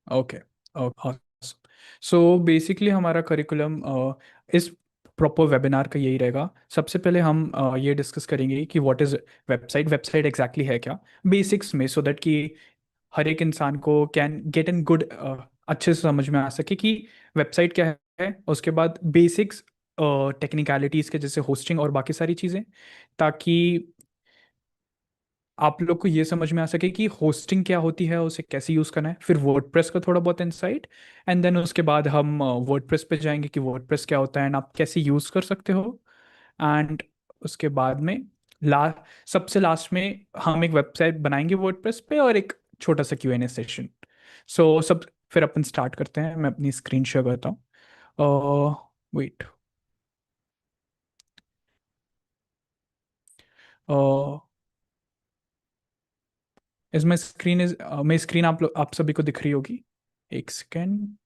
Okay. So basically हमारा curriculum इस proper webinar का यही रहेगा। सबसे पहले हम ये डिस्कस करेंगे कि what is website, website exactly है क्या, बेसिक्स में, सो दैट कि हर एक इंसान को कैन गेट एन गुड, अच्छे से समझ में आ सके कि वेबसाइट क्या है। उसके बाद बेसिक्स टेक्निकलिटीज़ के, जैसे होस्टिंग और बाकी सारी चीज़ें, ताकि आप लोग को ये समझ में आ सके कि होस्टिंग क्या होती है, उसे कैसे यूज़ करना है। फिर वर्डप्रेस का थोड़ा बहुत इंसाइट, एंड देन उसके बाद हम वर्डप्रेस पे जाएंगे कि वर्डप्रेस क्या होता है एंड आप कैसे यूज़ कर सकते हो। एंड उसके बाद में ला सबसे लास्ट में हम एक वेबसाइट बनाएंगे वर्डप्रेस पे और एक छोटा सा Q&A सेशन। सो सब फिर अपन स्टार्ट करते हैं। मैं अपनी स्क्रीन शेयर करता हूँ। Wait. Is my screen is मेरी स्क्रीन आप सभी को दिख रही होगी। एक सेकेंड।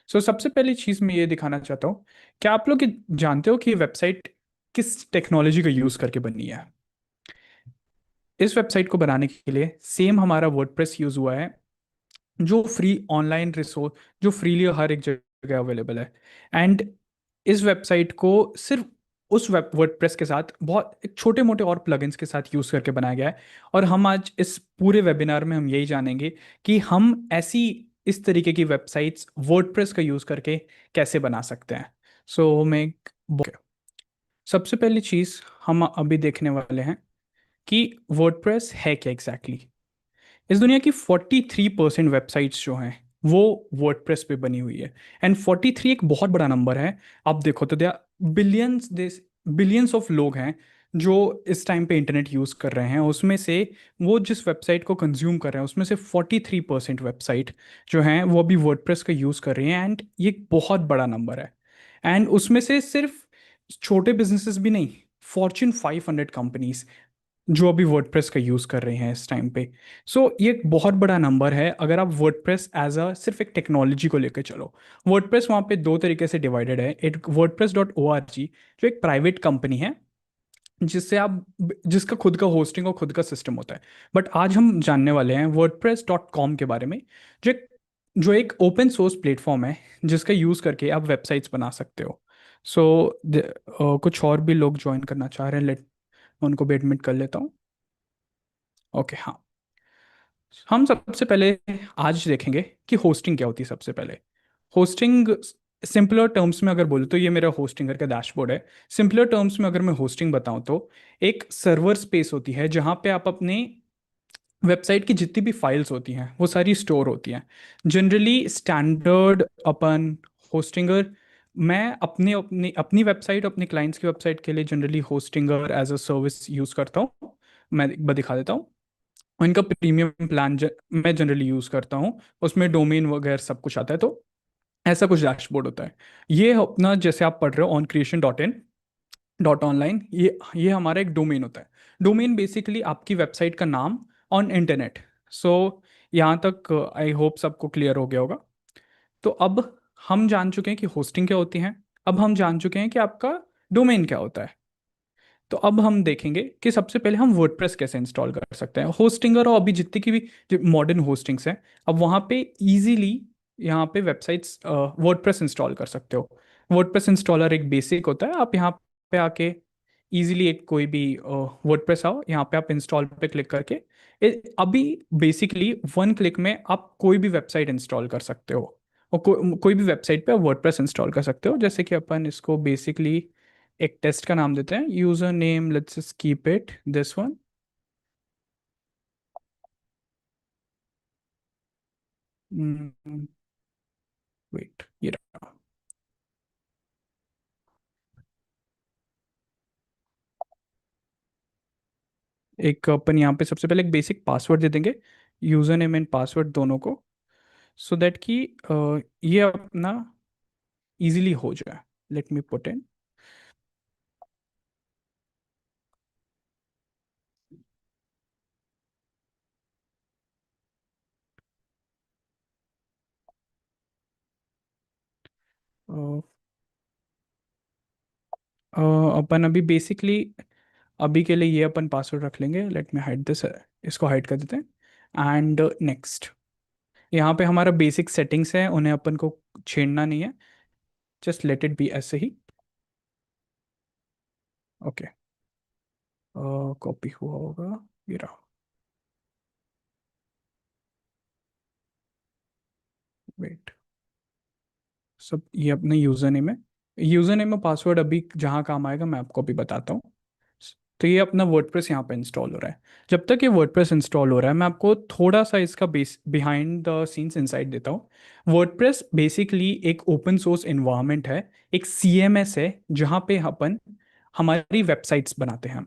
सो सबसे पहली चीज़ मैं ये दिखाना चाहता हूँ, क्या आप लोग ये जानते हो कि वेबसाइट किस टेक्नोलॉजी का यूज़ करके बनी है। इस वेबसाइट को बनाने के लिए सेम हमारा वर्डप्रेस यूज़ हुआ है, जो फ्री ऑनलाइन रिसोर्स, जो फ्रीली हर एक जगह अवेलेबल है। एंड इस वेबसाइट को सिर्फ उस वेब वर्डप्रेस के साथ बहुत एक छोटे मोटे और प्लगइन्स के साथ यूज़ करके बनाया गया है। और हम आज इस पूरे वेबिनार में हम यही जानेंगे कि हम ऐसी इस तरीके की वेबसाइट्स वर्डप्रेस का यूज़ करके कैसे बना सकते हैं। सो मैं सबसे पहली चीज़ हम अभी देखने वाले हैं कि वर्डप्रेस है क्या एग्जैक्टली exactly। इस दुनिया की 43% वेबसाइट्स जो हैं वो वर्डप्रेस पे बनी हुई है। एंड 43 एक बहुत बड़ा नंबर है। आप देखो तो बिलियंस बिलियंस ऑफ लोग हैं जो इस टाइम पे इंटरनेट यूज़ कर रहे हैं। उसमें से वो जिस वेबसाइट को कंज्यूम कर रहे हैं उसमें से 43% वेबसाइट जो हैं वो अभी वर्डप्रेस का यूज़ कर रही हैं। एंड ये एक बहुत बड़ा नंबर है। एंड उसमें से सिर्फ छोटे बिजनेसेस भी नहीं, Fortune 500 कंपनीज जो अभी वर्डप्रेस का यूज़ कर रहे हैं इस टाइम पे। सो ये एक बहुत बड़ा नंबर है। अगर आप वर्डप्रेस एज अ सिर्फ एक टेक्नोलॉजी को लेकर चलो, वर्डप्रेस वहाँ पे दो तरीके से डिवाइडेड है। एक WordPress.org जो एक प्राइवेट कंपनी है, जिससे आप जिसका खुद का होस्टिंग और खुद का सिस्टम होता है। बट आज हम जानने वाले हैं WordPress.com के बारे में, जो एक ओपन सोर्स प्लेटफॉर्म है जिसका यूज़ करके आप वेबसाइट्स बना सकते हो। सो कुछ और भी लोग ज्वाइन करना चाह रहे हैं, लेट मैं उनको भी एडमिट कर लेता हूँ। ओके, हाँ। हम सबसे पहले आज देखेंगे कि होस्टिंग क्या होती है। सबसे पहले होस्टिंग, सिंपलर टर्म्स में अगर बोलूँ तो ये मेरा होस्टिंगर का डैशबोर्ड है। सिंपलर टर्म्स में अगर मैं होस्टिंग बताऊँ तो एक सर्वर स्पेस होती है जहाँ पे आप अपने वेबसाइट की जितनी भी फाइल्स होती हैं वो सारी स्टोर होती हैं। जनरली स्टैंडर्ड अपन होस्टिंगर, मैं अपने अपनी अपनी वेबसाइट, अपने क्लाइंट्स की वेबसाइट के लिए generally Hostinger as a service use करता हूँ। मैं एक बार दिखा देता हूँ। और इनका प्रीमियम प्लान मैं जनरली यूज़ करता हूँ। उसमें डोमेन वगैरह सब कुछ आता है। तो ऐसा कुछ डैशबोर्ड होता है। ये अपना जैसे आप पढ़ रहे हो OnCreation.in.online, ये हमारा एक डोमेन होता है। डोमेन बेसिकली आपकी वेबसाइट का नाम ऑन इंटरनेट। सो यहाँ तक आई होप सबको क्लियर हो गया होगा। तो अब हम जान चुके हैं कि होस्टिंग क्या होती है। अब हम जान चुके हैं कि आपका डोमेन क्या होता है। तो अब हम देखेंगे कि सबसे पहले हम वर्डप्रेस कैसे इंस्टॉल कर सकते हैं। होस्टिंगर और अभी जितनी की भी मॉडर्न होस्टिंग्स हैं, अब वहाँ पे इजीली यहाँ पे वेबसाइट्स वर्डप्रेस इंस्टॉल कर सकते हो। वर्डप्रेस इंस्टॉलर एक बेसिक होता है। आप यहाँ पे आके इजीली एक कोई भी वर्डप्रेस आओ, यहाँ पे आप इंस्टॉल पे क्लिक करके अभी बेसिकली 1 क्लिक में आप कोई भी वेबसाइट इंस्टॉल कर सकते हो। और कोई भी वेबसाइट पे आप वर्डप्रेस इंस्टॉल कर सकते हो। जैसे कि अपन इसको बेसिकली एक टेस्ट का नाम देते हैं, user name, let's keep it this one. Wait, ये रहा। एक अपन यहाँ पे सबसे पहले एक बेसिक पासवर्ड दे देंगे, यूजर नेम एंड पासवर्ड दोनों को, सो दैट कि ये अपना इजीली हो जाए। Let me put in. अपन अभी बेसिकली अभी के लिए ये अपन पासवर्ड रख लेंगे। लेट मी हाइड दिस, इसको हाइड कर देते हैं। And next. यहाँ पे हमारा बेसिक सेटिंग्स है, उन्हें अपन को छेड़ना नहीं है, जस्ट लेट इट बी ऐसे ही। ओके, कॉपी हुआ होगा, ये रहा। वेट, सब ये अपने यूज़र नेम है। यूज़र नेम और पासवर्ड अभी जहाँ काम आएगा मैं आपको अभी बताता हूँ। तो ये अपना वर्डप्रेस यहाँ पे इंस्टॉल हो रहा है। जब तक ये वर्डप्रेस इंस्टॉल हो रहा है मैं आपको थोड़ा सा इसका base behind the scenes insight देता हूँ। वर्डप्रेस बेसिकली एक ओपन सोर्स इन्वायरमेंट है, एक सीएमएस है, जहाँ पे अपन हमारी वेबसाइट्स बनाते हैं।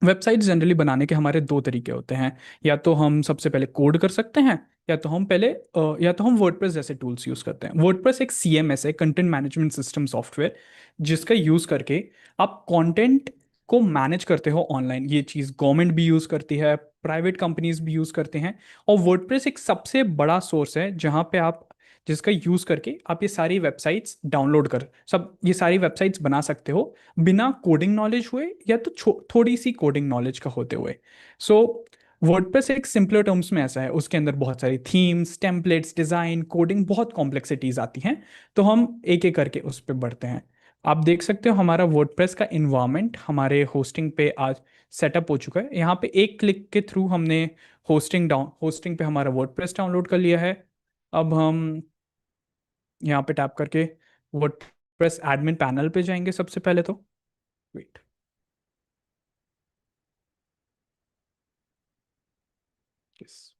वेबसाइट जनरली बनाने के हमारे दो तरीके होते हैं। या तो हम सबसे पहले कोड कर सकते हैं, या तो हम वर्डप्रेस जैसे टूल्स यूज करते हैं। वर्डप्रेस एक सीएमएस है, कंटेंट मैनेजमेंट सिस्टम सॉफ्टवेयर, जिसका यूज करके आप कंटेंट को मैनेज करते हो ऑनलाइन। ये चीज़ गवर्नमेंट भी यूज करती है, प्राइवेट कंपनीज भी यूज करते हैं। और वर्डप्रेस एक सबसे बड़ा सोर्स है जहाँ पे आप जिसका यूज करके आप ये सारी वेबसाइट्स डाउनलोड कर सब ये सारी वेबसाइट्स बना सकते हो, बिना कोडिंग नॉलेज हुए या तो थोड़ी सी कोडिंग नॉलेज का होते हुए। सो वर्डप्रेस एक सिंपलर टर्म्स में ऐसा है, उसके अंदर बहुत सारी थीम्स, टेम्पलेट्स, डिज़ाइन, कोडिंग, बहुत कॉम्प्लेक्सिटीज आती हैं। तो हम एक एक करके उस पर बढ़ते हैं। आप देख सकते हो हमारा वर्डप्रेस का इन्वायरमेंट हमारे होस्टिंग पे आज सेटअप हो चुका है। यहाँ पे एक क्लिक के थ्रू हमने होस्टिंग पे हमारा वर्डप्रेस डाउनलोड कर लिया है। अब हम यहाँ पे टैप करके वर्डप्रेस एडमिन पैनल पे जाएंगे सबसे पहले तो। Wait, yes.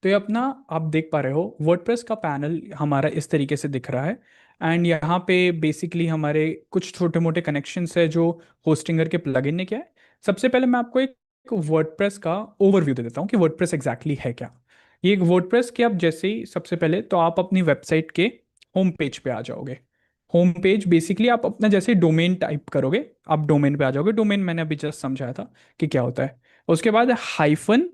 तो ये अपना आप देख पा रहे हो वर्डप्रेस का पैनल हमारा इस तरीके से दिख रहा है। एंड यहाँ पे बेसिकली हमारे कुछ छोटे मोटे कनेक्शंस है जो होस्टिंगर के प्लगइन ने किया है। सबसे पहले मैं आपको एक वर्डप्रेस का ओवरव्यू दे देता हूँ कि वर्डप्रेस एग्जैक्टली है क्या। ये एक वर्डप्रेस के आप जैसे ही सबसे पहले तो आप अपनी वेबसाइट के होम पेज पे आ जाओगे। होम पेज बेसिकली आप अपना जैसे डोमेन टाइप करोगे आप डोमेन पे आ जाओगे। डोमेन मैंने अभी जस्ट समझाया था कि क्या होता है। उसके बाद हाइफन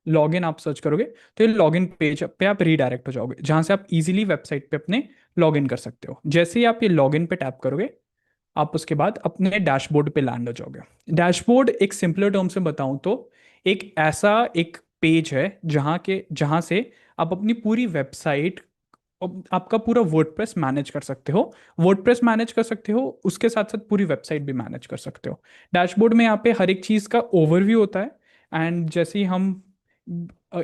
लॉगिन आप सर्च करोगे तो ये लॉगिन पेज पे आप रीडायरेक्ट हो जाओगे, जहां से आप इजीली वेबसाइट पे अपने लॉगिन कर सकते हो। जैसे ही आप ये लॉगिन पे टैप करोगे आप उसके बाद अपने डैशबोर्ड पे लैंड हो जाओगे। डैशबोर्ड एक सिंपलर टर्म से बताऊं तो एक पेज है जहां से आप अपनी पूरी वेबसाइट, आपका पूरा वर्डप्रेस मैनेज कर सकते हो। वर्डप्रेस मैनेज कर सकते हो, उसके साथ साथ पूरी वेबसाइट भी मैनेज कर सकते हो। डैशबोर्ड में यहाँ पे हर एक चीज़ का ओवरव्यू होता है। एंड जैसे ही हम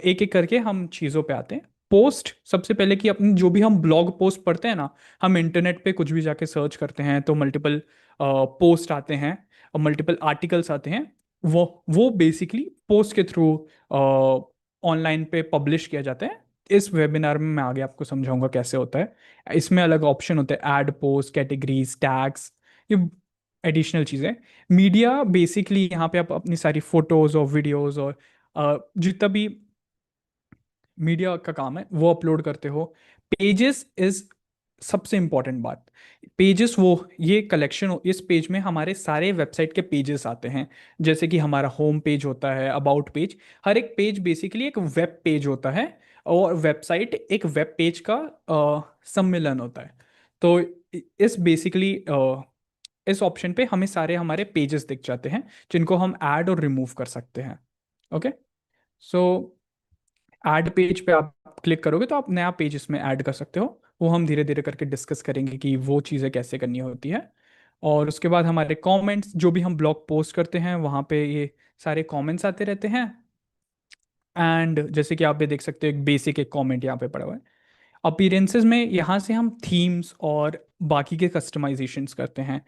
एक एक करके हम चीज़ों पे आते हैं। पोस्ट सबसे पहले कि अपनी जो भी हम ब्लॉग पोस्ट पढ़ते हैं ना, हम इंटरनेट पे कुछ भी जाके सर्च करते हैं तो मल्टीपल पोस्ट आते हैं और मल्टीपल आर्टिकल्स आते हैं। वो बेसिकली पोस्ट के थ्रू ऑनलाइन पे पब्लिश किया जाता है। इस वेबिनार में मैं आगे आपको समझाऊंगा कैसे होता है। इसमें अलग ऑप्शन होते हैं, ऐड, पोस्ट, कैटेगरीज, टैग्स, ये एडिशनल चीज़ें। मीडिया बेसिकली यहाँ पे आप अपनी सारी फोटोज और वीडियोज और जितना भी मीडिया का काम है वो अपलोड करते हो। पेजेस इज सबसे इंपॉर्टेंट बात। पेजेस वो ये कलेक्शन, इस पेज में हमारे सारे वेबसाइट के पेजेस आते हैं। जैसे कि हमारा होम पेज होता है, अबाउट पेज। हर एक पेज बेसिकली एक वेब पेज होता है और वेबसाइट एक वेब पेज का सम्मिलन होता है। तो इस बेसिकली इस ऑप्शन पे हमें सारे हमारे पेजेस दिख जाते हैं जिनको हम ऐड और रिमूव कर सकते हैं। ओके, सो ऐड पेज पे आप क्लिक करोगे तो आप नया पेज इसमें ऐड कर सकते हो। वो हम धीरे धीरे करके डिस्कस करेंगे कि वो चीज़ें कैसे करनी होती है। और उसके बाद हमारे कमेंट्स, जो भी हम ब्लॉग पोस्ट करते हैं वहाँ पे ये सारे कमेंट्स आते रहते हैं। एंड जैसे कि आप ये देख सकते हो एक बेसिक एक कमेंट यहाँ पे पड़ा हुआ है। अपीयरेंसेस में यहाँ से हम थीम्स और बाकी के कस्टमाइजेशंस करते हैं।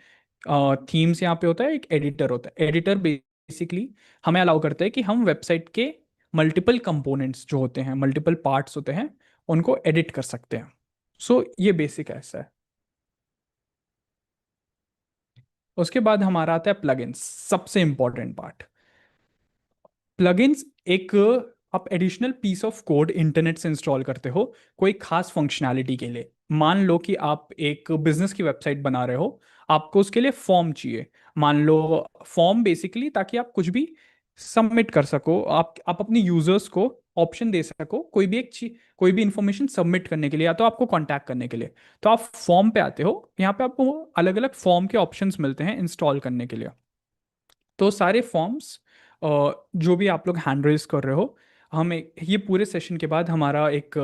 थीम्स यहाँ पे होता है, एक एडिटर होता है। एडिटर बेसिकली हमें अलाउ करता है कि हम वेबसाइट के मल्टीपल कंपोनेंट्स जो होते हैं, मल्टीपल पार्ट्स होते हैं, उनको एडिट कर सकते हैं। सो ये बेसिक ऐसा है। उसके बाद हमारा आता है प्लगइन्स, सबसे इंपॉर्टेंट पार्ट। प्लगइन्स एक आप additional piece of code internet से इंस्टॉल करते हो कोई खास फंक्शनैलिटी के लिए। मान लो कि आप एक बिजनेस की वेबसाइट बना रहे हो, आपको उसके लिए फॉर्म चाहिए। मान लो फॉर्म बेसिकली ताकि आप कुछ भी सबमिट कर सको, आप अपने यूजर्स को ऑप्शन दे सको कोई भी एक चीज, कोई भी इंफॉर्मेशन सबमिट करने के लिए या तो आपको कांटेक्ट करने के लिए। तो आप फॉर्म पे आते हो, यहाँ पे आपको अलग अलग फॉर्म के ऑप्शंस मिलते हैं इंस्टॉल करने के लिए। तो सारे फॉर्म्स जो भी आप लोग हैंड रेज कर रहे हो, ये पूरे सेशन के बाद हमारा एक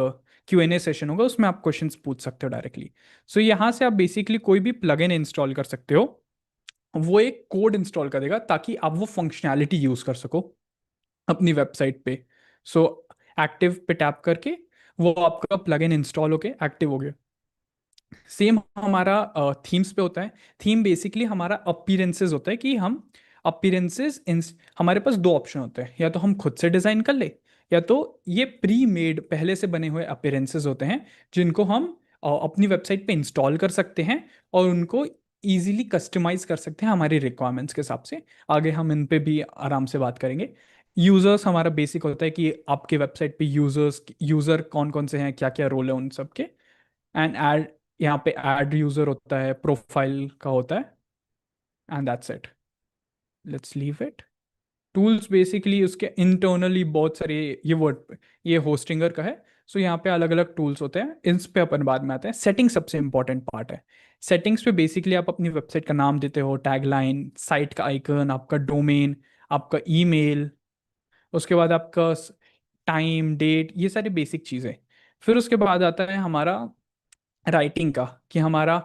Q&A सेशन होगा, उसमें आप क्वेश्चंस पूछ सकते हो डायरेक्टली। सो यहाँ से आप बेसिकली कोई भी प्लगइन इंस्टॉल कर सकते हो, वो एक कोड इंस्टॉल करेगा ताकि आप वो फंक्शनैलिटी यूज़ कर सको अपनी वेबसाइट पे। सो एक्टिव पे टैप करके वो आपका प्लगइन इंस्टॉल होके एक्टिव हो गया। सेम हमारा थीम्स पे होता है। थीम बेसिकली हमारा अपीरेंसेस होता है कि हम अपीरेंसेस हमारे पास दो ऑप्शन होते हैं, या तो हम खुद से डिज़ाइन कर ले, या तो ये प्री मेड पहले से बने हुए अपीरेंसेस होते हैं जिनको हम अपनी वेबसाइट पे इंस्टॉल कर सकते हैं और उनको इजीली कस्टमाइज कर सकते हैं हमारी रिक्वायरमेंट्स के हिसाब से। आगे हम इन पे भी आराम से बात करेंगे। यूज़र्स हमारा बेसिक होता है कि आपके वेबसाइट पे यूज़र कौन कौन से हैं, क्या क्या रोल है उन सब के। एंड ऐड, यहाँ पे ऐड यूजर होता है, प्रोफाइल का होता है, and that's it. Let's leave it. Tools basically उसके इंटरनली बहुत सारे, ये वर्ड, ये होस्टिंगर का है। सो यहाँ पे अलग अलग टूल्स होते हैं, इन पे अपन बाद में आते हैं। सेटिंग सबसे इंपॉर्टेंट पार्ट है। सेटिंग्स पे बेसिकली आप अपनी वेबसाइट का नाम देते हो, टैगलाइन, साइट का आइकन, आपका डोमेन, आपका ईमेल, उसके बाद आपका टाइम डेट, ये सारी बेसिक चीज़ें। फिर उसके बाद आता है हमारा राइटिंग का, कि हमारा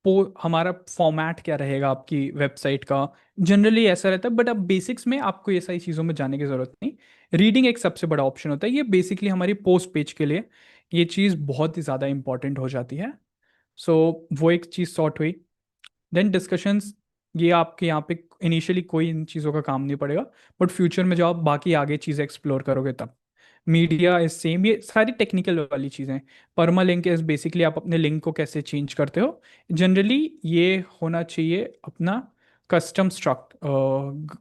फॉर्मेट क्या रहेगा आपकी वेबसाइट का। जनरली ऐसा रहता है, बट अब बेसिक्स में आपको ये सारी चीज़ों में जाने की ज़रूरत नहीं। रीडिंग एक सबसे बड़ा ऑप्शन होता है, ये बेसिकली हमारी पोस्ट पेज के लिए ये चीज़ बहुत ही ज़्यादा इंपॉर्टेंट हो जाती है। सो वो एक चीज़ सॉर्ट हुई। देन डिस्कशंस, ये आपके यहाँ पे इनिशियली कोई इन चीज़ों का काम नहीं पड़ेगा, बट फ्यूचर में जब आप बाकी आगे चीज़ें एक्सप्लोर करोगे तब। मीडिया इज सेम, ये सारी टेक्निकल वाली चीज़ें। परमा लिंक इज बेसिकली आप अपने लिंक को कैसे चेंज करते हो। जनरली ये होना चाहिए अपना कस्टम स्ट्रक्चर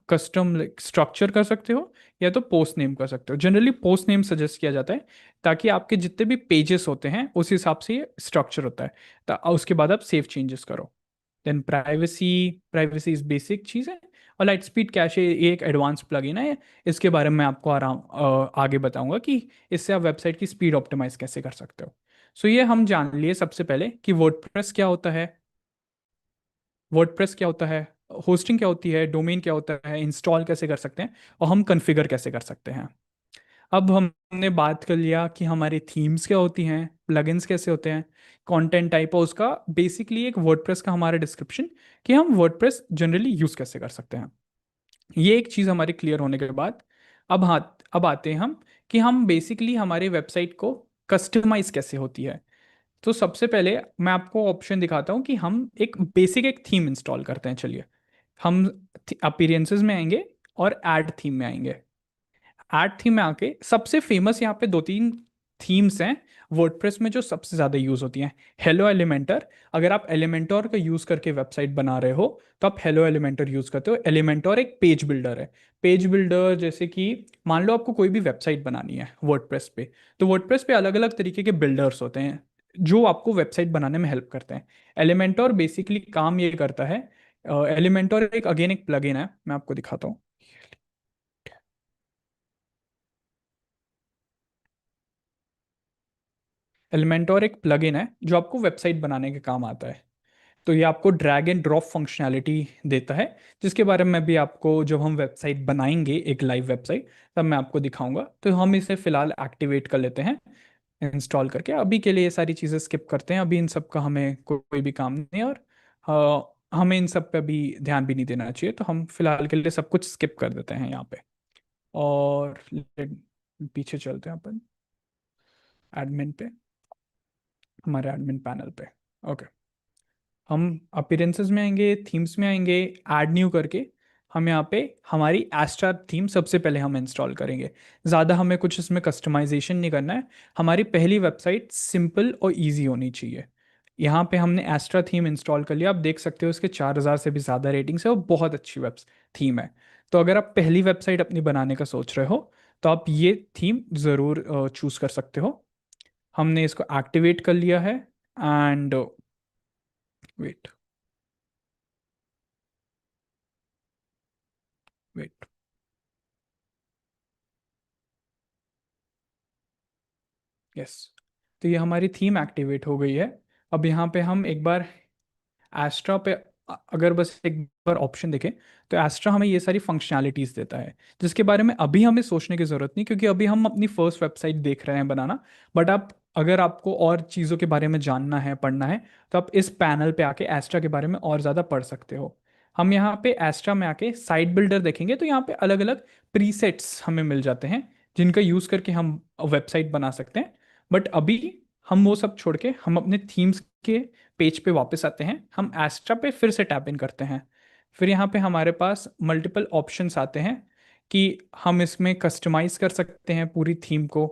कर सकते हो, या तो पोस्ट नेम कर सकते हो। जनरली पोस्ट नेम सजेस्ट किया जाता है ताकि आपके जितने भी पेजेस होते हैं उस हिसाब से ये स्ट्रक्चर होता है। उसके बाद आप सेव चेंजेस करो। Then privacy, privacy is basic चीज़ है। और लाइट स्पीड कैशे ये एक एडवांस प्लगइन है, इसके बारे में मैं आपको आगे बताऊंगा कि इससे आप वेबसाइट की स्पीड ऑप्टिमाइज कैसे कर सकते हो। सो ये हम जान लिए सबसे पहले कि वर्डप्रेस क्या होता है, वर्डप्रेस क्या होता है, होस्टिंग क्या होती है, डोमेन क्या होता है, इंस्टॉल कैसे कर सकते हैं, और हम कॉन्फ़िगर कैसे कर सकते हैं। अब हमने बात कर लिया कि हमारी थीम्स क्या होती हैं, प्लगइन्स कैसे होते हैं, कंटेंट टाइप और उसका बेसिकली एक वर्डप्रेस का हमारा डिस्क्रिप्शन, कि हम वर्डप्रेस जनरली यूज़ कैसे कर सकते हैं। ये एक चीज़ हमारी क्लियर होने के बाद अब हाँ, अब आते हैं हम कि हम बेसिकली हमारी वेबसाइट को कस्टमाइज कैसे होती है। तो सबसे पहले मैं आपको ऑप्शन दिखाता हूँ कि हम एक थीम इंस्टॉल करते हैं। चलिए, हम अपीरियंसेस में आएंगे और ऐड थीम में आएंगे। ऐड थीम में आके सबसे फेमस यहाँ पे दो तीन थीम्स हैं वर्डप्रेस में जो सबसे ज़्यादा यूज़ होती हैं। हेलो एलिमेंटर, अगर आप एलिमेंटोर का यूज़ करके वेबसाइट बना रहे हो तो आप हेलो एलिमेंटर यूज़ करते हो। एलिमेंटोर एक पेज बिल्डर है। पेज बिल्डर जैसे कि मान लो आपको कोई भी वेबसाइट बनानी है वर्डप्रेस पे, तो वर्डप्रेस पे अलग अलग तरीके के बिल्डर्स होते हैं जो आपको वेबसाइट बनाने में हेल्प करते हैं। एलिमेंटोर बेसिकली काम ये करता है, एलिमेंटोर एक अगेन एक प्लगइन है, मैं आपको दिखाता हूँ। एलिमेंटोर एक प्लगइन है जो आपको वेबसाइट बनाने के काम आता है। तो ये आपको ड्रैग एंड ड्रॉप फंक्शनैलिटी देता है, जिसके बारे में भी आपको जब हम वेबसाइट बनाएंगे एक लाइव वेबसाइट, तब मैं आपको दिखाऊंगा। तो हम इसे फिलहाल एक्टिवेट कर लेते हैं इंस्टॉल करके। अभी के लिए ये सारी चीज़ें स्किप करते हैं, अभी इन सब का हमें कोई भी काम नहीं है, और हमें इन सब पे भी ध्यान भी नहीं देना चाहिए। तो हम फिलहाल के लिए सब कुछ स्किप कर देते हैं यहाँ पे। और पीछे चलते हैं अपन एडमिन पे, हमारे एडमिन पैनल पे। ओके, हम अपीरेंसेस में आएंगे, थीम्स में आएंगे, ऐड न्यू करके हम यहाँ पे हमारी एस्ट्रा थीम सबसे पहले हम इंस्टॉल करेंगे। ज़्यादा हमें कुछ इसमें कस्टमाइजेशन नहीं करना है, हमारी पहली वेबसाइट सिंपल और इजी होनी चाहिए। यहाँ पे हमने एस्ट्रा थीम इंस्टॉल कर लिया, आप देख सकते हो इसके 4,000 से भी ज़्यादा रेटिंग्स है और बहुत अच्छी वेब थीम है। तो अगर आप पहली वेबसाइट अपनी बनाने का सोच रहे हो तो आप ये थीम ज़रूर चूज़ कर सकते हो। हमने इसको एक्टिवेट कर लिया है। एंड वेट, वेट, यस, तो ये हमारी थीम एक्टिवेट हो गई है। अब यहाँ पे हम एक बार एस्ट्रा पे अगर बस एक बार ऑप्शन देखें, तो एस्ट्रा हमें ये सारी फंक्शनैलिटीज देता है जिसके बारे में अभी हमें सोचने की ज़रूरत नहीं, क्योंकि अभी हम अपनी फर्स्ट वेबसाइट देख रहे हैं बनाना। बट आप अगर आपको और चीज़ों के बारे में जानना है, पढ़ना है, तो आप इस पैनल पे आके एस्ट्रा के बारे में और ज़्यादा पढ़ सकते हो। हम यहाँ पे एस्ट्रा में आके साइट बिल्डर देखेंगे, तो यहाँ पे अलग अलग प्रीसेट्स हमें मिल जाते हैं जिनका यूज़ करके हम वेबसाइट बना सकते हैं। बट अभी हम वो सब छोड़ के हम अपने थीम्स के पेज पे वापस आते हैं, हम एस्ट्रा पे फिर से टैप इन करते हैं। फिर यहाँ पे हमारे पास मल्टीपल ऑप्शंस आते हैं कि हम इसमें कस्टमाइज कर सकते हैं पूरी थीम को।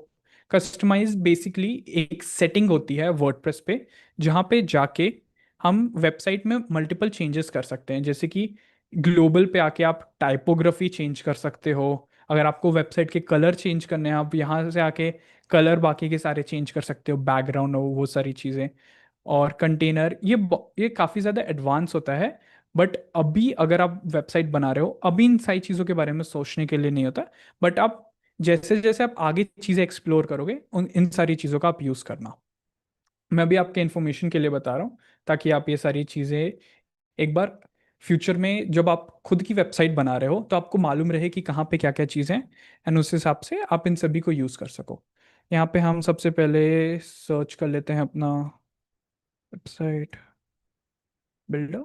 कस्टमाइज बेसिकली एक सेटिंग होती है वर्डप्रेस पे, जहाँ पे जाके हम वेबसाइट में मल्टीपल चेंजेस कर सकते हैं। जैसे कि ग्लोबल पे आके आप टाइपोग्राफी चेंज कर सकते हो। अगर आपको वेबसाइट के कलर चेंज करने हैं, आप यहाँ से आके कलर बाकी के सारे चेंज कर सकते हो, बैकग्राउंड हो, वो सारी चीज़ें। और कंटेनर, ये काफ़ी ज़्यादा एडवांस होता है। बट अभी अगर आप वेबसाइट बना रहे हो, अभी इन सारी चीज़ों के बारे में सोचने के लिए नहीं होता। बट आप जैसे जैसे आप आगे चीज़ें एक्सप्लोर करोगे, उन इन सारी चीज़ों का आप यूज़ करना। मैं भी आपके इन्फॉर्मेशन के लिए बता रहा हूँ, ताकि आप ये सारी चीज़ें एक बार फ्यूचर में जब आप खुद की वेबसाइट बना रहे हो तो आपको मालूम रहे कि कहाँ पे क्या क्या चीज़ें हैं, एंड उस हिसाब से आप इन सभी को यूज़ कर सको। यहाँ पे हम सबसे पहले सर्च कर लेते हैं अपना वेबसाइट बिल्डर।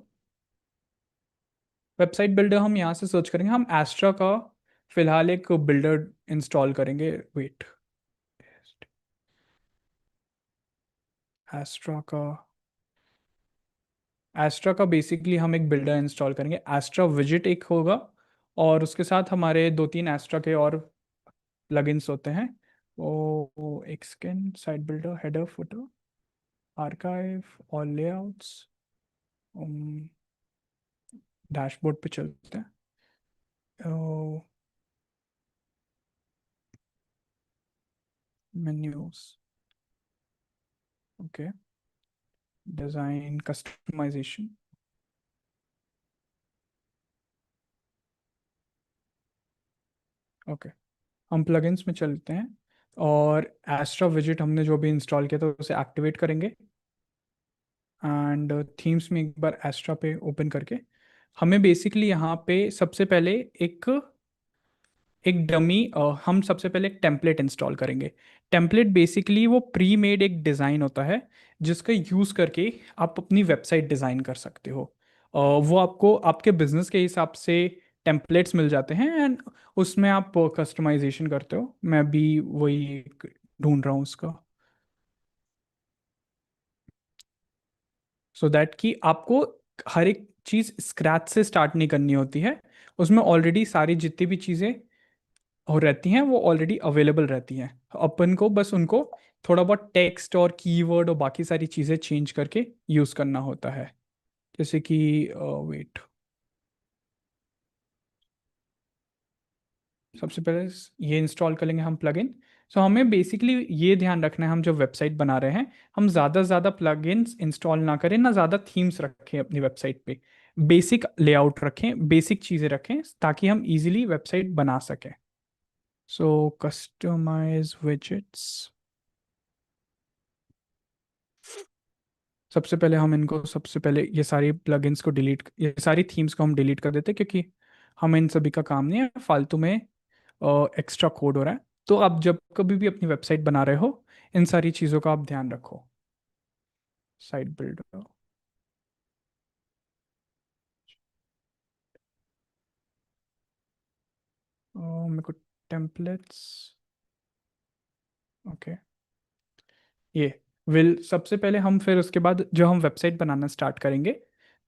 वेबसाइट बिल्डर हम यहाँ से सर्च करेंगे, हम एस्ट्रा का फिलहाल एक बिल्डर इंस्टॉल करेंगे। वेट, एस्ट्रा का एस्ट्रा का बेसिकली हम एक बिल्डर इंस्टॉल करेंगे, एस्ट्रा विजिट एक होगा। और उसके साथ हमारे दो तीन एस्ट्रा के और प्लगइन्स होते हैं। वो एक skin, site builder, header, footer, archive, और लेआउट्स। डैशबोर्ड पे चलते हैं। Menus, okay, design, customisation, okay. हम प्लगइन्स में चलते हैं और एस्ट्रा विजिट हमने जो भी इंस्टॉल किया था उसे एक्टिवेट करेंगे। एंड थीम्स में एक बार एस्ट्रा पे ओपन करके हमें बेसिकली यहाँ पे सबसे पहले एक एक डमी हम सबसे पहले एक टेम्पलेट इंस्टॉल करेंगे। टेम्पलेट बेसिकली वो प्री मेड एक डिज़ाइन होता है जिसका यूज़ करके आप अपनी वेबसाइट डिज़ाइन कर सकते हो। वो आपको आपके बिजनेस के हिसाब से टेम्पलेट्स मिल जाते हैं, एंड उसमें आप कस्टमाइजेशन करते हो। मैं भी वही ढूंढ रहा हूँ उसका, सो दैट कि आपको हर एक चीज़ स्क्रैच से स्टार्ट नहीं करनी होती है। उसमें ऑलरेडी सारी जितनी भी चीज़ें और रहती हैं वो ऑलरेडी अवेलेबल रहती हैं। अपन को बस उनको थोड़ा बहुत टेक्स्ट और कीवर्ड और बाकी सारी चीज़ें चेंज करके यूज़ करना होता है। जैसे कि वेट, सबसे पहले ये इंस्टॉल कर लेंगे हम प्लगइन। सो हमें बेसिकली ये ध्यान रखना है, हम जो वेबसाइट बना रहे हैं हम ज़्यादा से ज़्यादा प्लगइन्स इंस्टॉल ना करें, ना ज़्यादा थीम्स रखें अपनी वेबसाइट पे। बेसिक लेआउट रखें, बेसिक चीज़ें रखें, ताकि हम इजीली वेबसाइट बना सकें। सो कस्टमाइज विजेट्स, सबसे पहले हम इनको सबसे पहले ये सारी प्लगइन्स को डिलीट, ये सारी थीम्स को हम डिलीट कर देते हैं, क्योंकि हमें इन सभी का काम नहीं है, फालतू में एक्स्ट्रा कोड हो रहा है। तो आप जब कभी भी अपनी वेबसाइट बना रहे हो, इन सारी चीज़ों का आप ध्यान रखो। साइट बिल्डर, मेरे को टेम्पलेट्स, ओके, ये विल सबसे पहले हम, फिर उसके बाद जो हम वेबसाइट बनाना स्टार्ट करेंगे,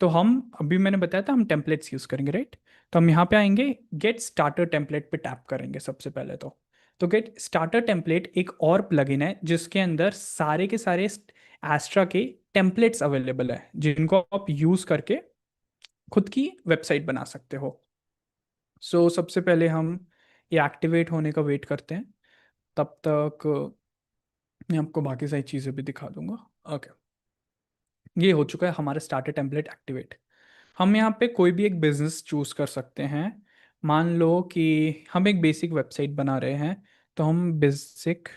तो हम अभी मैंने बताया था हम टेम्पलेट्स यूज़ करेंगे, राइट। तो हम यहाँ पे आएंगे, गेट स्टार्टर टेम्पलेट पे टैप करेंगे सबसे पहले। तो गेट स्टार्टर टेम्पलेट एक और प्लगइन है जिसके अंदर सारे के सारे एस्ट्रा के टेम्पलेट्स अवेलेबल है, जिनको आप यूज़ करके खुद की वेबसाइट बना सकते हो। सो सबसे पहले हम ये एक्टिवेट होने का वेट करते हैं। तब तक मैं आपको बाकी सारी चीज़ें भी दिखा दूंगा। ओके, ये हो चुका है हमारा स्टार्टर टेम्पलेट एक्टिवेट। हम यहाँ पे कोई भी एक बिजनेस चूज कर सकते हैं। मान लो कि हम एक बेसिक वेबसाइट बना रहे हैं, तो हम बेसिक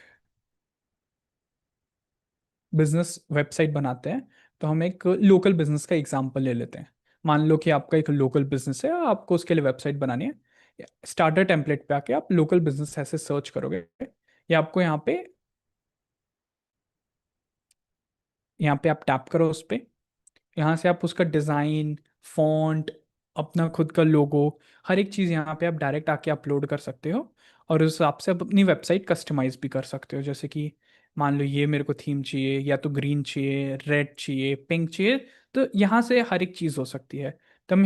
बिजनेस वेबसाइट बनाते हैं तो हम एक लोकल बिजनेस का एग्जांपल ले लेते हैं। मान लो कि आपका एक लोकल बिजनेस है, आपको उसके लिए वेबसाइट बनानी है। स्टार्टर टेम्पलेट पे आके आप लोकल बिजनेस ऐसे सर्च करोगे, या आपको यहाँ पे आप टैप करो उस पे। यहाँ से आप उसका डिज़ाइन, फॉन्ट, अपना खुद का लोगो, हर एक चीज़ यहाँ पे आप डायरेक्ट आके अपलोड कर सकते हो। और उस हिसाब से आप अपनी वेबसाइट कस्टमाइज भी कर सकते हो। जैसे कि मान लो ये मेरे को थीम चाहिए, या तो ग्रीन चाहिए, रेड चाहिए, पिंक चाहिए, तो यहाँ से हर एक चीज़ हो सकती है। तो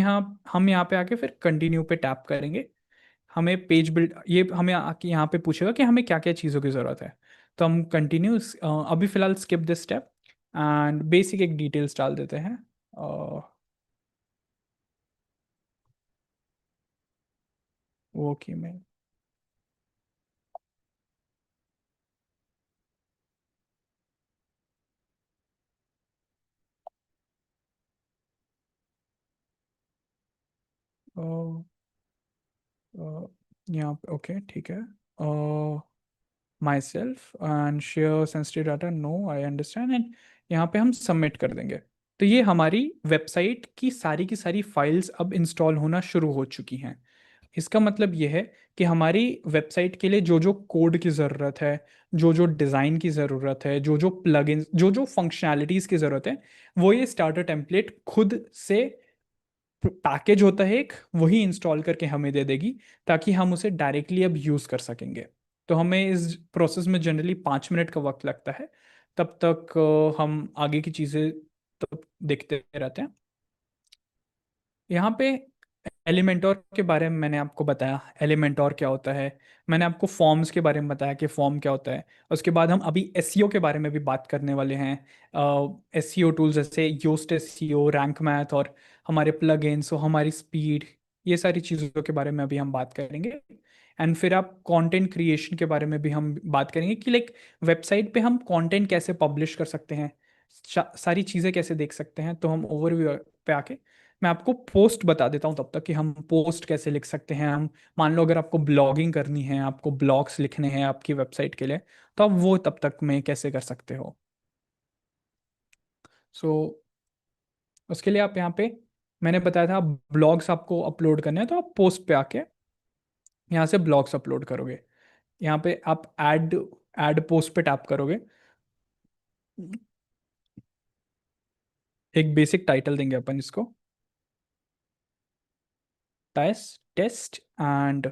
हम यहाँ पे आके फिर कंटिन्यू पे टैप करेंगे। हमें पेज बिल्ड, ये हमें आके यहाँ पे पूछेगा कि हमें क्या क्या चीज़ों की ज़रूरत है। तो हम कंटिन्यू, अभी फ़िलहाल skip this step and basic एक डिटेल्स डाल देते हैं। वो कि मैं अ, यहाँ पे ओके ठीक है। My self and share sensitive data, no I understand, and यहाँ पे हम सबमिट कर देंगे। तो ये हमारी वेबसाइट की सारी फाइल्स अब इंस्टॉल होना शुरू हो चुकी हैं। इसका मतलब ये है कि हमारी वेबसाइट के लिए जो जो कोड की ज़रूरत है, जो जो डिज़ाइन की ज़रूरत है, जो जो प्लगइन्स, जो जो फंक्शनैलिटीज़ की ज़रूरत है, वो ये स्टार्टर टेम्पलेट खुद से पैकेज होता है एक, वही इंस्टॉल करके हमें दे देगी, ताकि हम उसे डायरेक्टली अब यूज़ कर सकेंगे। तो हमें इस प्रोसेस में जनरली 5 मिनट का वक्त लगता है। तब तक हम आगे की चीज़ें तो देखते रहते हैं। यहाँ पे एलिमेंटोर के बारे में मैंने आपको बताया, एलिमेंटोर क्या होता है। मैंने आपको फॉर्म्स के बारे में बताया कि फॉर्म क्या होता है। उसके बाद हम अभी एसईओ के बारे में भी बात करने वाले हैं। एसईओ टूल्स जैसे योस्ट एसईओ, रैंक मैथ, और हमारे प्लगइन्स और हमारी स्पीड, ये सारी चीज़ों के बारे में अभी हम बात करेंगे। एंड फिर आप कंटेंट क्रिएशन के बारे में भी हम बात करेंगे कि लाइक वेबसाइट पे हम कंटेंट कैसे पब्लिश कर सकते हैं, सारी चीज़ें कैसे देख सकते हैं। तो हम ओवरव्यू पे आके मैं आपको पोस्ट बता देता हूँ तब तक कि हम पोस्ट कैसे लिख सकते हैं। हम मान लो अगर आपको ब्लॉगिंग करनी है, आपको ब्लॉग्स लिखने हैं आपकी वेबसाइट के लिए, तो आप वो तब तक में कैसे कर सकते हो। सो उसके लिए आप यहाँ पे, मैंने बताया था ब्लॉग्स आपको अपलोड करने हैं, तो आप पोस्ट पे आके यहाँ से ब्लॉग्स अपलोड करोगे। यहाँ पे आप ऐड ऐड पोस्ट पे टैप करोगे। एक बेसिक टाइटल देंगे अपन इसको, टेस्ट टेस्ट, एंड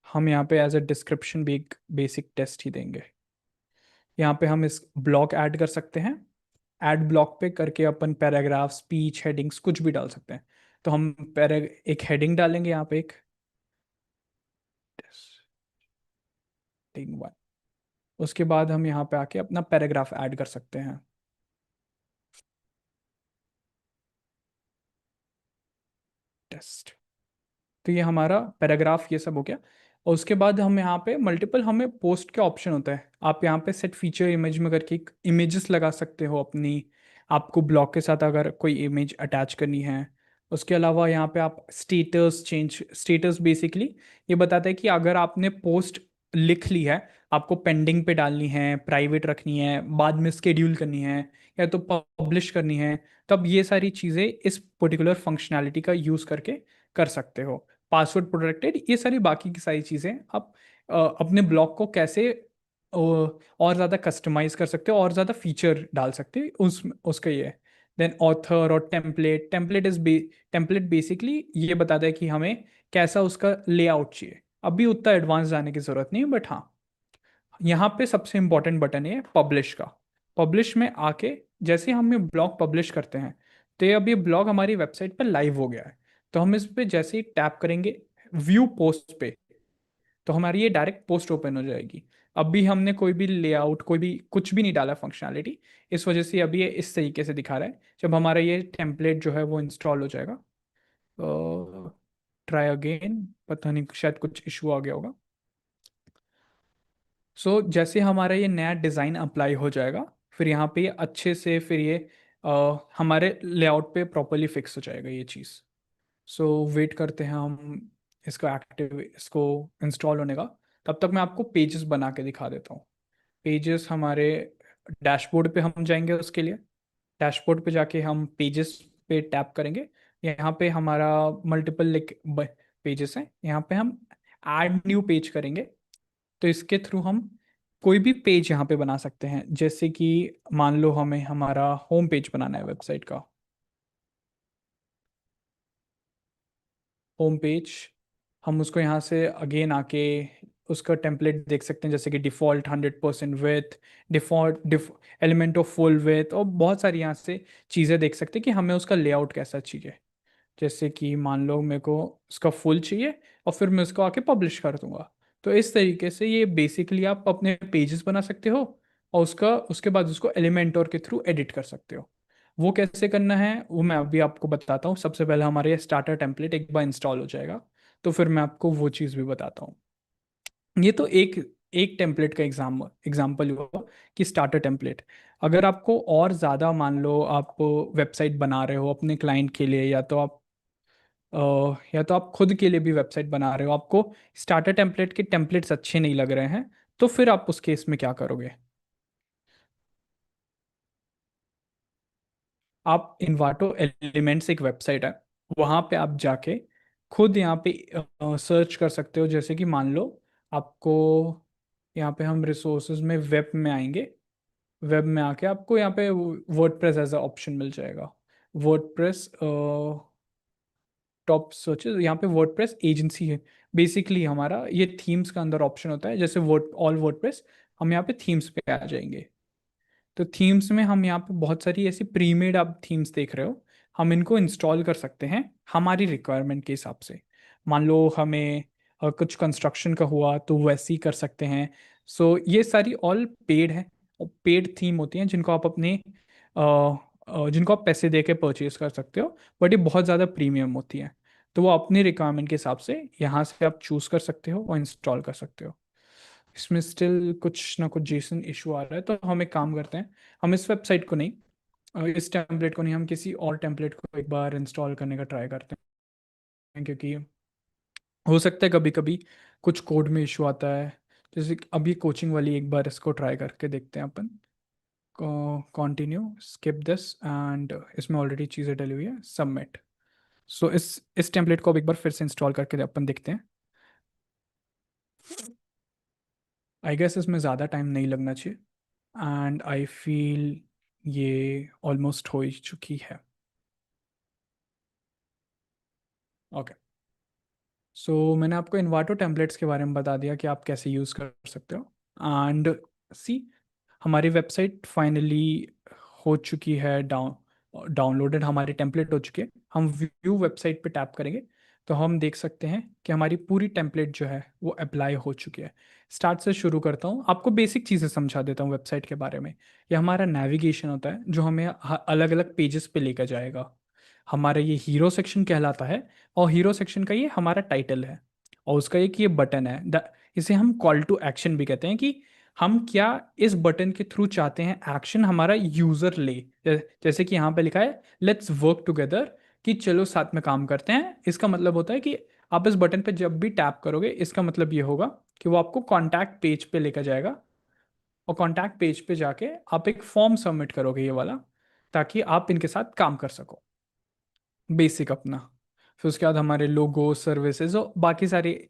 हम यहाँ पे एज अ डिस्क्रिप्शन भी एक बेसिक टेस्ट ही देंगे। यहाँ पे हम इस ब्लॉक ऐड कर सकते हैं। ऐड ब्लॉक पे करके अपन पैराग्राफ, स्पीच, हेडिंग्स कुछ भी डाल सकते हैं। तो हम एक हेडिंग डालेंगे यहाँ पे, एक हेडिंग 1। उसके बाद हम यहाँ पे आके अपना पैराग्राफ ऐड कर सकते हैं। टेस्ट। तो ये हमारा पैराग्राफ ये सब हो गया। और उसके बाद हम यहाँ पे मल्टीपल, हमें पोस्ट के ऑप्शन होता है। आप यहाँ पे सेट फीचर इमेज में करके इमेजेस लगा सकते हो अपनी, आपको ब्लॉग के साथ अगर कोई इमेज अटैच करनी है। उसके अलावा यहाँ पे आप स्टेटस चेंज, स्टेटस बेसिकली ये बताता है कि अगर आपने पोस्ट लिख ली है, आपको पेंडिंग पे डालनी है, प्राइवेट रखनी है, बाद में स्केड्यूल करनी है, या तो पब्लिश करनी है, तब ये सारी चीज़ें इस पर्टिकुलर फंक्शनैलिटी का यूज़ करके कर सकते हो। पासवर्ड प्रोटेक्टेड, ये सारी बाकी की सारी चीज़ें आप अपने ब्लॉग को कैसे और ज़्यादा कस्टमाइज कर सकते हो, और ज़्यादा फीचर डाल सकते हो उस उसका ये है। देन ऑथर और टेम्पलेट, टेम्पलेट बेसिकली ये बताता है कि हमें कैसा उसका लेआउट चाहिए। अभी उतना एडवांस जाने की ज़रूरत नहीं है, बट हाँ, यहाँ पे सबसे इंपॉर्टेंट बटन है पब्लिश का। पब्लिश में आके जैसे हम ये ब्लॉग पब्लिश करते हैं, तो ये अब ये ब्लॉग हमारी वेबसाइट पर लाइव हो गया है। तो हम इस पे जैसे ही टैप करेंगे व्यू पोस्ट पे, तो हमारी ये डायरेक्ट पोस्ट ओपन हो जाएगी। अभी हमने कोई भी लेआउट, कोई भी कुछ भी नहीं डाला फंक्शनैलिटी, इस वजह से अभी ये इस तरीके से दिखा रहा है। जब हमारा ये टेम्पलेट जो है वो इंस्टॉल हो जाएगा, ट्राई अगेन, पता नहीं शायद कुछ इशू आ गया होगा। सो जैसे हमारा ये नया डिज़ाइन अप्लाई हो जाएगा, फिर यहाँ पे ये अच्छे से फिर ये हमारे लेआउट पे प्रॉपरली फिक्स हो जाएगा ये चीज़। सो वेट करते हैं हम इसको इंस्टॉल होने का। तब तक मैं आपको पेजेस बना के दिखा देता हूँ। पेजेस हमारे डैशबोर्ड पे हम जाएंगे उसके लिए। डैशबोर्ड पे जाके हम पेजेस पे टैप करेंगे। यहाँ पे हमारा मल्टीपल पेजेस हैं, यहाँ पे हम ऐड न्यू पेज करेंगे। तो इसके थ्रू हम कोई भी पेज यहाँ पे बना सकते हैं, जैसे कि मान लो हमें हमारा होम पेज बनाना है वेबसाइट का। होम पेज, हम उसको यहाँ से अगेन आके उसका टेम्पलेट देख सकते हैं, जैसे कि default 100% with, default element of full with, और बहुत सारी यहाँ से चीज़ें देख सकते हैं कि हमें उसका लेआउट कैसा चाहिए। जैसे कि मान लो मेरे को उसका फुल चाहिए और फिर मैं उसको आके पब्लिश कर दूंगा। तो इस तरीके से ये बेसिकली आप अपने पेजेस बना सकते हो, और उसका उसके बाद उसको एलिमेंटोर के थ्रू एडिट कर सकते हो। वो कैसे करना है वो मैं अभी आपको बताता हूँ। सबसे पहले हमारे ये स्टार्टर टेम्पलेट एक बार इंस्टॉल हो जाएगा, तो फिर मैं आपको वो चीज़ भी बताता हूँ। ये तो एक एक टेम्पलेट का एग्जाम्पल हुआ कि स्टार्टर टेम्पलेट। अगर आपको और ज़्यादा, मान लो आप वेबसाइट बना रहे हो अपने क्लाइंट के लिए, या तो आप खुद के लिए भी वेबसाइट बना रहे हो, आपको स्टार्टर टेम्पलेट के टेम्पलेट्स अच्छे नहीं लग रहे हैं, तो फिर आप उस केस में क्या करोगे? आप इन्वाटो एलिमेंट्स एक वेबसाइट है, वहाँ पे आप जाके खुद यहाँ पे सर्च कर सकते हो। जैसे कि मान लो आपको, यहाँ पे हम रिसोर्सेज में वेब में आएंगे। वेब में आके आपको यहाँ पे वर्डप्रेस एज अ ऑप्शन मिल जाएगा। वर्डप्रेस टॉप सर्चेस, यहाँ पे वर्डप्रेस एजेंसी है। बेसिकली हमारा ये थीम्स का अंदर ऑप्शन होता है, जैसे वर्ड ऑल वर्डप्रेस, हम यहाँ पे थीम्स पे आ जाएंगे। तो थीम्स में हम यहाँ पे बहुत सारी ऐसी प्रीमेड आप थीम्स देख रहे हो, हम इनको इंस्टॉल कर सकते हैं हमारी रिक्वायरमेंट के हिसाब से। मान लो हमें कुछ कंस्ट्रक्शन का हुआ तो वैसे ही कर सकते हैं। सो ये सारी ऑल पेड है, और पेड थीम होती हैं जिनको आप जिनको आप पैसे दे के परचेज कर सकते हो, बट ये बहुत ज़्यादा प्रीमियम होती हैं। तो वो अपनी रिक्वायरमेंट के हिसाब से यहाँ से आप चूज़ कर सकते हो और इंस्टॉल कर सकते हो। इसमें स्टिल कुछ ना कुछ जेसन इशू आ रहा है, तो हम एक काम करते हैं, हम इस वेबसाइट को नहीं, इस टेम्पलेट को नहीं, हम किसी और टेम्पलेट को एक बार इंस्टॉल करने का ट्राई करते हैं, क्योंकि हो सकता है कभी कभी कुछ कोड में इशू आता है। जैसे कि अभी कोचिंग वाली, एक बार इसको ट्राई करके देखते हैं अपन। कंटिन्यू, स्किप दिस, एंड इसमें ऑलरेडी चीज़ें डली हुई है, सबमिट। सो इस टेम्पलेट को अब एक बार फिर से इंस्टॉल करके अपन देखते हैं। आई गेस इसमें ज़्यादा टाइम नहीं लगना चाहिए, एंड आई फील ये ऑलमोस्ट हो ही चुकी है। ओके, सो मैंने आपको इन्वाटो टेम्पलेट्स के बारे में बता दिया कि आप कैसे यूज़ कर सकते हो। एंड सी, हमारी वेबसाइट फाइनली हो चुकी है, डाउनलोडेड हमारे टेम्पलेट हो चुके हैं। हम व्यू वेबसाइट पे टैप करेंगे तो हम देख सकते हैं कि हमारी पूरी टेम्पलेट जो है वो अप्लाई हो चुकी है। स्टार्ट से शुरू करता हूँ, आपको बेसिक चीज़ें समझा देता हूँ वेबसाइट के बारे में। ये हमारा नेविगेशन होता है जो हमें अलग अलग पेजेस पे लेकर जाएगा। हमारा ये हीरो सेक्शन कहलाता है, और हीरो सेक्शन का ये हमारा टाइटल है, और उसका एक ये बटन है, इसे हम कॉल टू एक्शन भी कहते हैं, कि हम क्या इस बटन के थ्रू चाहते हैं एक्शन हमारा यूज़र ले। जैसे कि यहाँ पे लिखा है लेट्स वर्क टुगेदर, कि चलो साथ में काम करते हैं। इसका मतलब होता है कि आप इस बटन पे जब भी टैप करोगे, इसका मतलब ये होगा कि वो आपको कॉन्टैक्ट पेज पे लेकर जाएगा, और कॉन्टैक्ट पेज पे जाके आप एक फॉर्म सबमिट करोगे ये वाला, ताकि आप इनके साथ काम कर सको, बेसिक अपना। फिर उसके बाद हमारे लोगो, सर्विसेज और बाकी सारे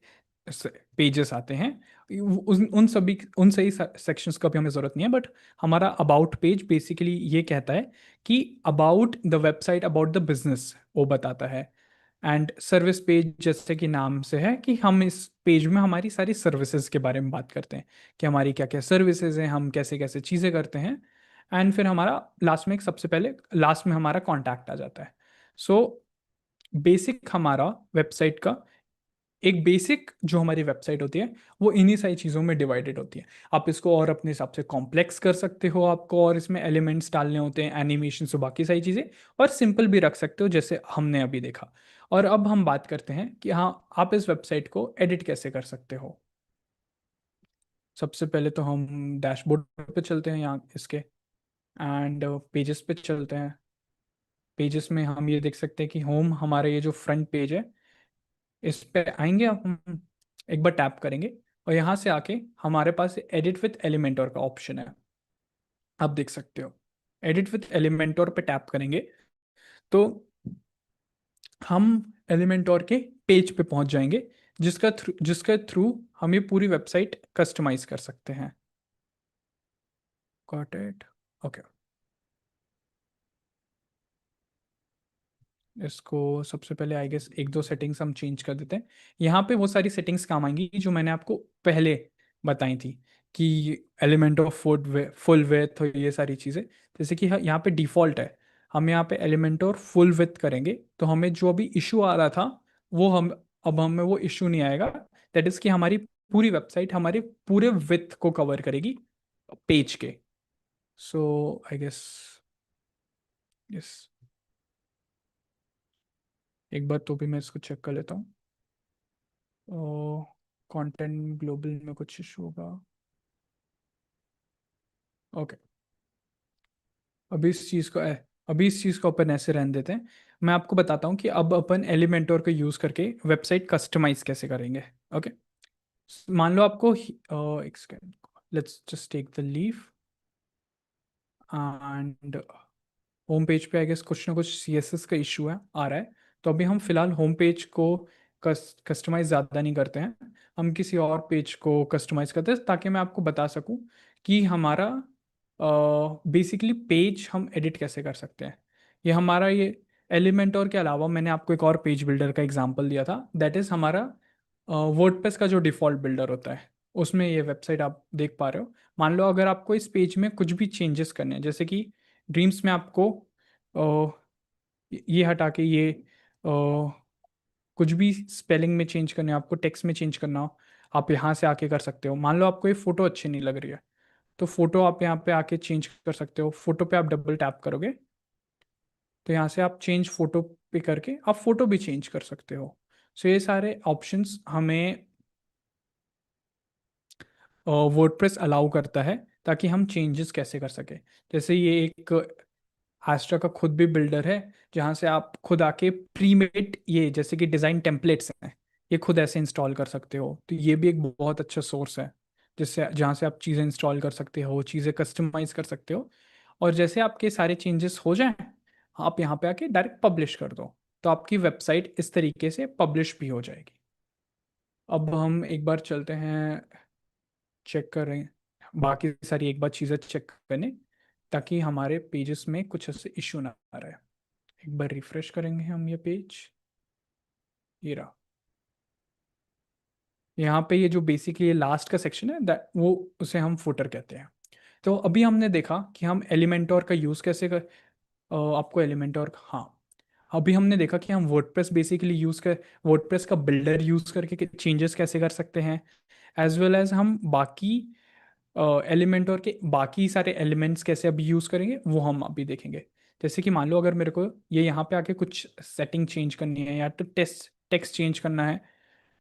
पेजेस आते हैं। उन सही सेक्शंस का भी हमें ज़रूरत नहीं है, बट हमारा अबाउट पेज बेसिकली ये कहता है कि about the website, about the business वो बताता है। एंड सर्विस पेज जैसे कि नाम से है कि हम इस पेज में हमारी सारी सर्विसेज के बारे में बात करते हैं, कि हमारी क्या क्या सर्विसेज हैं, हम कैसे कैसे चीज़ें करते हैं। एंड फिर हमारा लास्ट में, सबसे पहले लास्ट में हमारा कॉन्टैक्ट आ जाता है। सो बेसिक हमारा वेबसाइट का एक बेसिक जो हमारी वेबसाइट होती है वो इन्हीं सारी चीज़ों में डिवाइडेड होती है। आप इसको और अपने हिसाब से कॉम्प्लेक्स कर सकते हो, आपको और इसमें एलिमेंट्स डालने होते हैं, एनिमेशन से बाकी सारी चीज़ें, और सिंपल भी रख सकते हो जैसे हमने अभी देखा। और अब हम बात करते हैं कि हाँ, आप इस वेबसाइट को एडिट कैसे कर सकते हो। सबसे पहले तो हम डैशबोर्ड पे चलते हैं यहाँ इसके, एंड पेजेस पे चलते हैं। पेजेस में हम ये देख सकते हैं कि होम, हमारा ये जो फ्रंट पेज है, इस पे आएंगे हम, एक बार टैप करेंगे, और यहाँ से आके हमारे पास एडिट विथ एलिमेंटर का ऑप्शन है। आप देख सकते हो। एडिट विथ एलिमेंटोर पे टैप करेंगे तो हम एलिमेंटोर के पेज पे पहुंच जाएंगे, जिसके थ्रू हम ये पूरी वेबसाइट कस्टमाइज कर सकते हैं। Got it. ओके। इसको सबसे पहले आई गेस एक दो सेटिंग्स हम चेंज कर देते हैं। यहाँ पे वो सारी सेटिंग्स काम आएंगी जो मैंने आपको पहले बताई थी, कि एलिमेंट ऑफ फुल विथ और ये सारी चीज़ें। जैसे कि यहाँ पे डिफ़ॉल्ट है, हम यहाँ पे एलिमेंट और फुल विथ करेंगे तो हमें जो अभी इशू आ रहा था वो हम अब हमें वो इशू नहीं आएगा। दैट इज़ कि हमारी पूरी वेबसाइट हमारे पूरे विथ को कवर करेगी पेज के। सो आई गेस यस। एक बार तो भी मैं इसको चेक कर लेता हूँ। कंटेंट ग्लोबल में कुछ इशू होगा। ओके। अभी इस चीज़ को अभी इस चीज़ को अपन ऐसे रहने देते हैं। मैं आपको बताता हूँ कि अब अपन एलिमेंटोर को यूज़ करके वेबसाइट कस्टमाइज कैसे करेंगे। ओके। मान लो आपको एक second, let's just take the leave and home page पे आई गेस कुछ ना कुछ CSS का इशू है आ रहा है। तो अभी हम फिलहाल होम पेज को कस्टमाइज ज़्यादा नहीं करते हैं, हम किसी और पेज को कस्टमाइज करते हैं ताकि मैं आपको बता सकूं कि हमारा बेसिकली पेज हम एडिट कैसे कर सकते हैं। ये हमारा ये एलिमेंट और के अलावा मैंने आपको एक और पेज बिल्डर का एग्जांपल दिया था, दैट इज़ हमारा वर्डप्रेस का जो डिफ़ॉल्ट बिल्डर होता है, उसमें ये वेबसाइट आप देख पा रहे हो। मान लो अगर आपको इस पेज में कुछ भी चेंजेस करने हैं, जैसे कि ड्रीम्स में आपको ये हटा के ये कुछ भी स्पेलिंग में चेंज करना है, आपको टेक्स्ट में चेंज करना हो, आप यहाँ से आके कर सकते हो। मान लो आपको ये फ़ोटो अच्छी नहीं लग रही है तो फोटो आप यहाँ पे आके चेंज कर सकते हो। फोटो पे आप डबल टैप करोगे तो यहाँ से आप चेंज फोटो पे करके आप फोटो भी चेंज कर सकते हो। सो ये सारे ऑप्शंस हमें वर्डप्रेस अलाउ करता है ताकि हम चेंजेस कैसे कर सके। जैसे ये एक एस्ट्रा का खुद भी बिल्डर है, जहाँ से आप खुद आके प्रीमेड ये जैसे कि डिज़ाइन टेम्पलेट्स हैं, ये खुद ऐसे इंस्टॉल कर सकते हो। तो ये भी एक बहुत अच्छा सोर्स है जिससे जहाँ से आप चीज़ें इंस्टॉल कर सकते हो, चीज़ें कस्टमाइज कर सकते हो। और जैसे आपके सारे चेंजेस हो जाएं, आप यहाँ पे आके डायरेक्ट पब्लिश कर दो तो आपकी वेबसाइट इस तरीके से पब्लिश भी हो जाएगी। अब हम एक बार चलते हैं, चेक कर रहे हैं बाकी सारी एक बार चीज़ें चेक करने, ताकि हमारे पेजेस में कुछ ऐसे इशू ना आ रहा है। एक बार रिफ्रेश करेंगे हम ये पेज, ये रहा। यहाँ पे ये जो बेसिकली ये लास्ट का सेक्शन है दैट वो उसे हम फुटर कहते हैं। तो अभी हमने देखा कि हम एलिमेंटोर का यूज़ कैसे कर आपको एलिमेंटोर, हाँ। अभी हमने देखा कि हम वर्डप्रेस बेसिकली यूज़ कर वर्डप्रेस का बिल्डर यूज़ करके चेंजेस कैसे कर सकते हैं, एज वेल एज हम बाकी एलिमेंटोर के बाकी सारे एलिमेंट्स कैसे अभी यूज़ करेंगे वो हम अभी देखेंगे। जैसे कि मान लो अगर मेरे को ये यहाँ पे आके कुछ सेटिंग चेंज करनी है या तो टेक्स्ट चेंज करना है,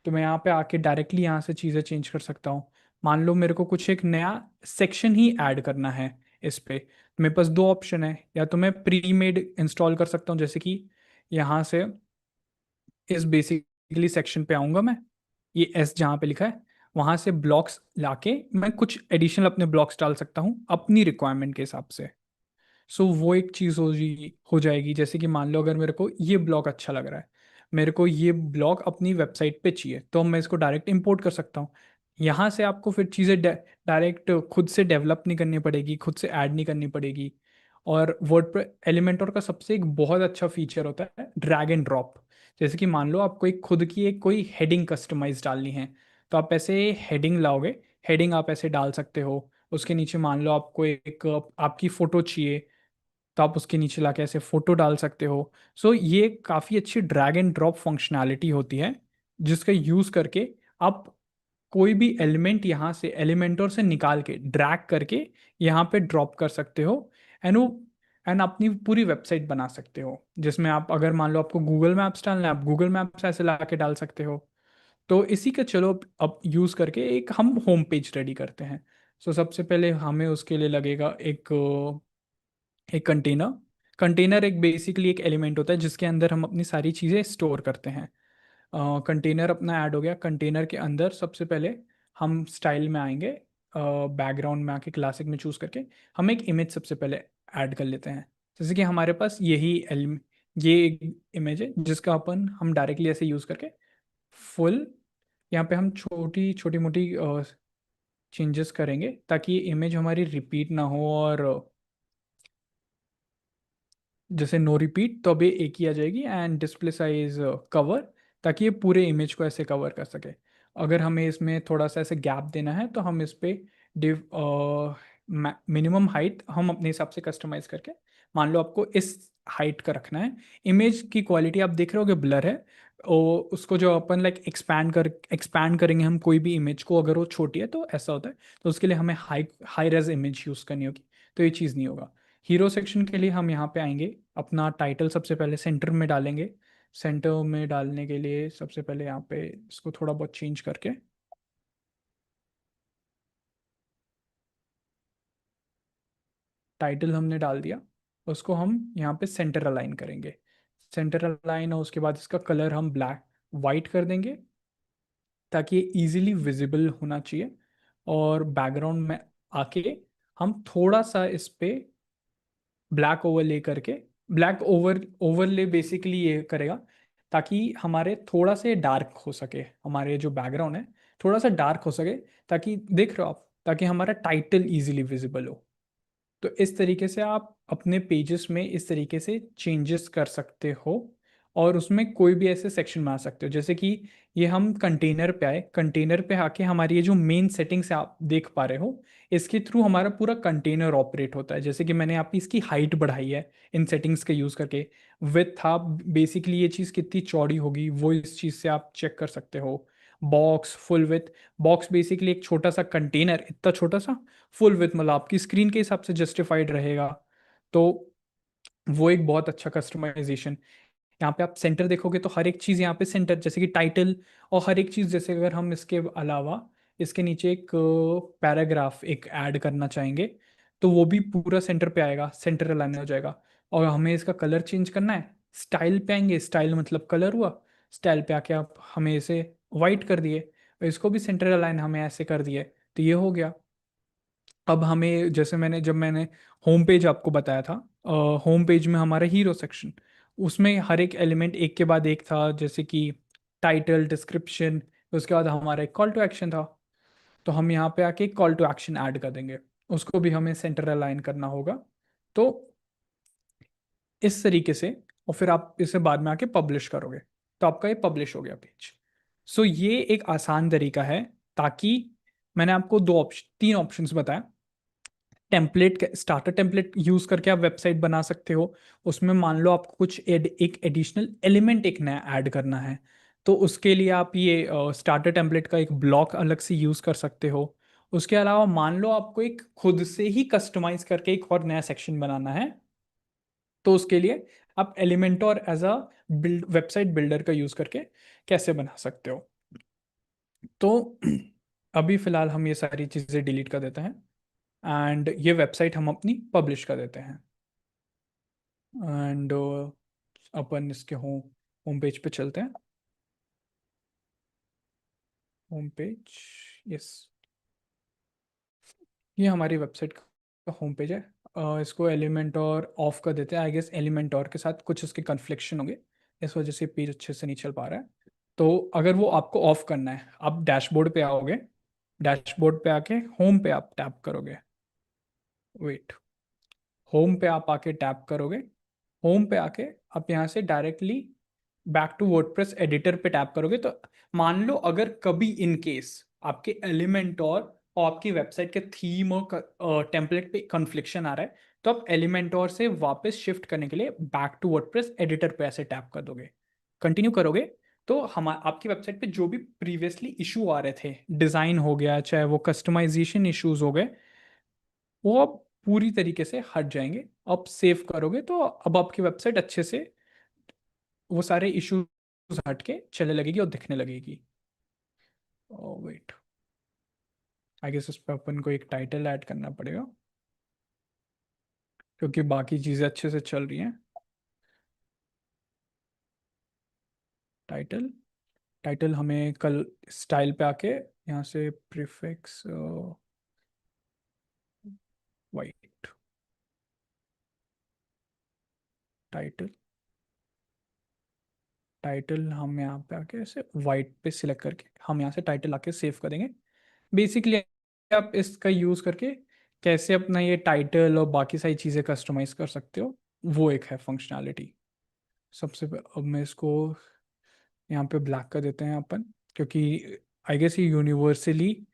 तो मैं यहाँ पे आके डायरेक्टली यहाँ से चीज़ें चेंज कर सकता हूँ। मान लो मेरे को कुछ एक नया सेक्शन ही ऐड करना है इस पे, तो मेरे पास दो ऑप्शन है, या तो मैं प्री मेड इंस्टॉल कर सकता हूँ, जैसे कि यहाँ से इस बेसिकली सेक्शन पे आऊँगा मैं, ये एस जहाँ पे लिखा है वहाँ से ब्लॉक्स लाके मैं कुछ एडिशनल अपने ब्लॉक्स डाल सकता हूँ अपनी रिक्वायरमेंट के हिसाब से। सो वो एक चीज़ हो जाएगी। जैसे कि मान लो अगर मेरे को ये ब्लॉग अच्छा लग रहा है, मेरे को ये ब्लॉग अपनी वेबसाइट पे चाहिए, तो मैं इसको डायरेक्ट इंपोर्ट कर सकता हूँ। यहाँ से आपको फिर चीज़ें डायरेक्ट खुद से डेवलप नहीं करनी पड़ेगी, खुद से ऐड नहीं करनी पड़ेगी। और वर्ड एलिमेंटर का सबसे एक बहुत अच्छा फीचर होता है ड्रैग एंड ड्रॉप। जैसे कि मान लो आपको एक खुद की एक कोई हेडिंग कस्टमाइज डालनी है, तो आप ऐसे हेडिंग लाओगे, हेडिंग आप ऐसे डाल सकते हो। उसके नीचे मान लो आपको एक आपकी फ़ोटो चाहिए, तो आप उसके नीचे लाके ऐसे फोटो डाल सकते हो। सो ये काफ़ी अच्छी ड्रैग एंड ड्रॉप फंक्शनैलिटी होती है, जिसका यूज़ करके आप कोई भी एलिमेंट यहाँ से एलिमेंटर से निकाल के ड्रैग करके यहाँ पे ड्रॉप कर सकते हो। एंड वो एंड अपनी पूरी वेबसाइट बना सकते हो, जिसमें आप अगर मान लो आपको गूगल मैप्स डालना है, आप गूगल मैप्स ऐसे ला के डाल सकते हो। तो इसी का चलो अब यूज़ करके एक हम होम पेज रेडी करते हैं। सो सबसे पहले हमें उसके लिए लगेगा एक कंटेनर। कंटेनर एक बेसिकली एक एलिमेंट होता है जिसके अंदर हम अपनी सारी चीज़ें स्टोर करते हैं। कंटेनर अपना ऐड हो गया। कंटेनर के अंदर सबसे पहले हम स्टाइल में आएंगे, बैकग्राउंड में आके क्लासिक में चूज करके हम एक इमेज सबसे पहले ऐड कर लेते हैं। जैसे कि हमारे पास ये एक इमेज है जिसका अपन हम डायरेक्टली ऐसे यूज करके फुल यहाँ पे हम छोटी छोटी मोटी चेंजेस करेंगे ताकि ये इमेज हमारी रिपीट ना हो, और जैसे नो रिपीट तो अब ये एक ही आ जाएगी, एंड डिस्प्ले साइज कवर, ताकि ये पूरे इमेज को ऐसे कवर कर सके। अगर हमें इसमें थोड़ा सा ऐसे गैप देना है तो हम इस पे डिव मिनिमम हाइट हम अपने हिसाब से कस्टमाइज करके, मान लो आपको इस हाइट का रखना है। इमेज की क्वालिटी आप देख रहे होगे ब्लर है, और उसको जो अपन लाइक एक्सपैंड करेंगे हम कोई भी इमेज को, अगर वो छोटी है तो ऐसा होता है। तो उसके लिए हमें high high res image use करनी होगी, तो ये चीज़ नहीं होगा। हीरो सेक्शन के लिए हम यहाँ पे आएंगे, अपना टाइटल सबसे पहले सेंटर में डालेंगे। सेंटर में डालने के लिए सबसे पहले यहाँ पे इसको थोड़ा बहुत चेंज करके टाइटल हमने डाल दिया। उसको हम यहाँ पे सेंटर अलाइन करेंगे। सेंटर अलाइन, और उसके बाद इसका कलर हम ब्लैक वाइट कर देंगे ताकि ये इजीली विजिबल होना चाहिए। और बैकग्राउंड में आके हम थोड़ा सा इस पे ब्लैक ओवरले करके, ओवरले बेसिकली ये करेगा ताकि हमारे थोड़ा से डार्क हो सके, हमारे जो बैकग्राउंड है थोड़ा सा डार्क हो सके, ताकि देख रहे हो आप, ताकि हमारा टाइटल इजीली विजिबल हो। तो इस तरीके से आप अपने पेजेस में इस तरीके से चेंजेस कर सकते हो, और उसमें कोई भी ऐसे सेक्शन बना सकते हो। जैसे कि ये हम कंटेनर पे आए, कंटेनर पे आके हमारी ये जो मेन सेटिंग्स आप देख पा रहे हो, इसके थ्रू हमारा पूरा कंटेनर ऑपरेट होता है। जैसे कि मैंने आप इसकी हाइट बढ़ाई है इन सेटिंग्स के यूज़ करके। विथ आप बेसिकली ये चीज़ कितनी चौड़ी होगी वो इस चीज़ से आप चेक कर सकते हो। Box full with, box basically एक छोटा सा कंटेनर, इतना छोटा सा, फुल विथ मतलब आपकी स्क्रीन के हिसाब से जस्टिफाइड रहेगा। तो वो एक बहुत अच्छा कस्टमाइजेशन। यहाँ पे आप सेंटर देखोगे तो हर एक चीज़ यहाँ पे सेंटर, जैसे कि टाइटल, और हर एक चीज़, जैसे अगर हम इसके अलावा इसके नीचे एक पैराग्राफ एक ऐड करना चाहेंगे तो वो भी पूरा सेंटर पे आएगा, सेंटर अलाइन हो जाएगा। और हमें इसका कलर चेंज करना है, स्टाइल पे आएंगे, स्टाइल मतलब कलर हुआ, स्टाइल पे आके आप हमें इसे वाइट कर दिए, और इसको भी सेंटर अलाइन हमें ऐसे कर दिए, तो ये हो गया। अब हमें, जैसे जब मैंने होम पेज आपको बताया था, होम पेज में हमारा हीरो सेक्शन, उसमें हर एक एलिमेंट एक के बाद एक था, जैसे कि टाइटल, डिस्क्रिप्शन, उसके बाद हमारा एक कॉल टू एक्शन था। तो हम यहाँ पे आके एक कॉल टू एक्शन ऐड कर देंगे, उसको भी हमें सेंटर अलाइन करना होगा। तो इस तरीके से, और फिर आप इसे बाद में आके पब्लिश करोगे तो आपका ये पब्लिश हो गया पेज। सो ये एक आसान तरीका है, ताकि मैंने आपको तीन ऑप्शंस बताया। टेम्पलेट, स्टार्टर टेम्पलेट यूज करके आप वेबसाइट बना सकते हो। उसमें मान लो आपको कुछ एक एडिशनल एलिमेंट एक नया ऐड करना है, तो उसके लिए आप ये स्टार्टर टेम्पलेट का एक ब्लॉक अलग से यूज कर सकते हो। उसके अलावा मान लो आपको एक खुद से ही कस्टमाइज करके एक और नया सेक्शन बनाना है, तो उसके लिए आप एलिमेंटोर एज अ वेबसाइट बिल्डर का यूज करके कैसे बना सकते हो। तो अभी फिलहाल हम ये सारी चीज़ें डिलीट कर देते हैं, एंड ये वेबसाइट हम अपनी पब्लिश कर देते हैं। एंड अपन इसके होम पेज पे चलते हैं। होम पेज, यस, ये हमारी वेबसाइट का होम पेज है। इसको एलिमेंट और ऑफ कर देते हैं। आई गेस एलिमेंट और के साथ कुछ इसके कन्फ्लिक्शन होंगे, इस वजह से पेज अच्छे से नहीं चल पा रहा है। तो अगर वो आपको ऑफ करना है, आप डैशबोर्ड पे आओगे, डैशबोर्ड पे आके होम पे आप टैप करोगे। वेट, होम पे आप आके टैप करोगे। होम पे आके आप यहाँ से directly back to WordPress editor पे टैप करोगे, तो मान लो अगर कभी इन केस आपके एलिमेंट और आपकी वेबसाइट के थीम और टेम्पलेट पे कन्फ्लिक्शन आ रहा है, तो आप एलिमेंट और से वापस शिफ्ट करने के लिए बैक टू वर्डप्रेस एडिटर पे ऐसे टैप कर दोगे, कंटिन्यू करोगे, तो हम आपकी वेबसाइट पे जो भी प्रीवियसली इशू आ रहे थे, डिज़ाइन हो गया चाहे वो कस्टमाइजेशन इश्यूज हो गए, वो अब पूरी तरीके से हट जाएंगे। अब सेव करोगे तो अब आपकी वेबसाइट अच्छे से वो सारे इश्यूज हट के चलने लगेगी और दिखने लगेगी। वेट, आई गेस उस पर अपन को एक टाइटल ऐड करना पड़ेगा, क्योंकि बाकी चीज़ें अच्छे से चल रही हैं। टाइटल, टाइटल हमें कल स्टाइल पे आके यहाँ से प्रीफिक्स टाइटल, टाइटल हम यहाँ पे आके ऐसे वाइट पे सिलेक्ट करके हम यहाँ से टाइटल आके सेव करेंगे। बेसिकली आप इसका यूज़ करके कैसे अपना ये टाइटल और बाकी सारी चीज़ें कस्टमाइज कर सकते हो, वो एक है फंक्शनैलिटी। अब मैं इसको यहाँ पे ब्लैक कर देते हैं अपन, क्योंकि आई गेस ये यूनिवर्सली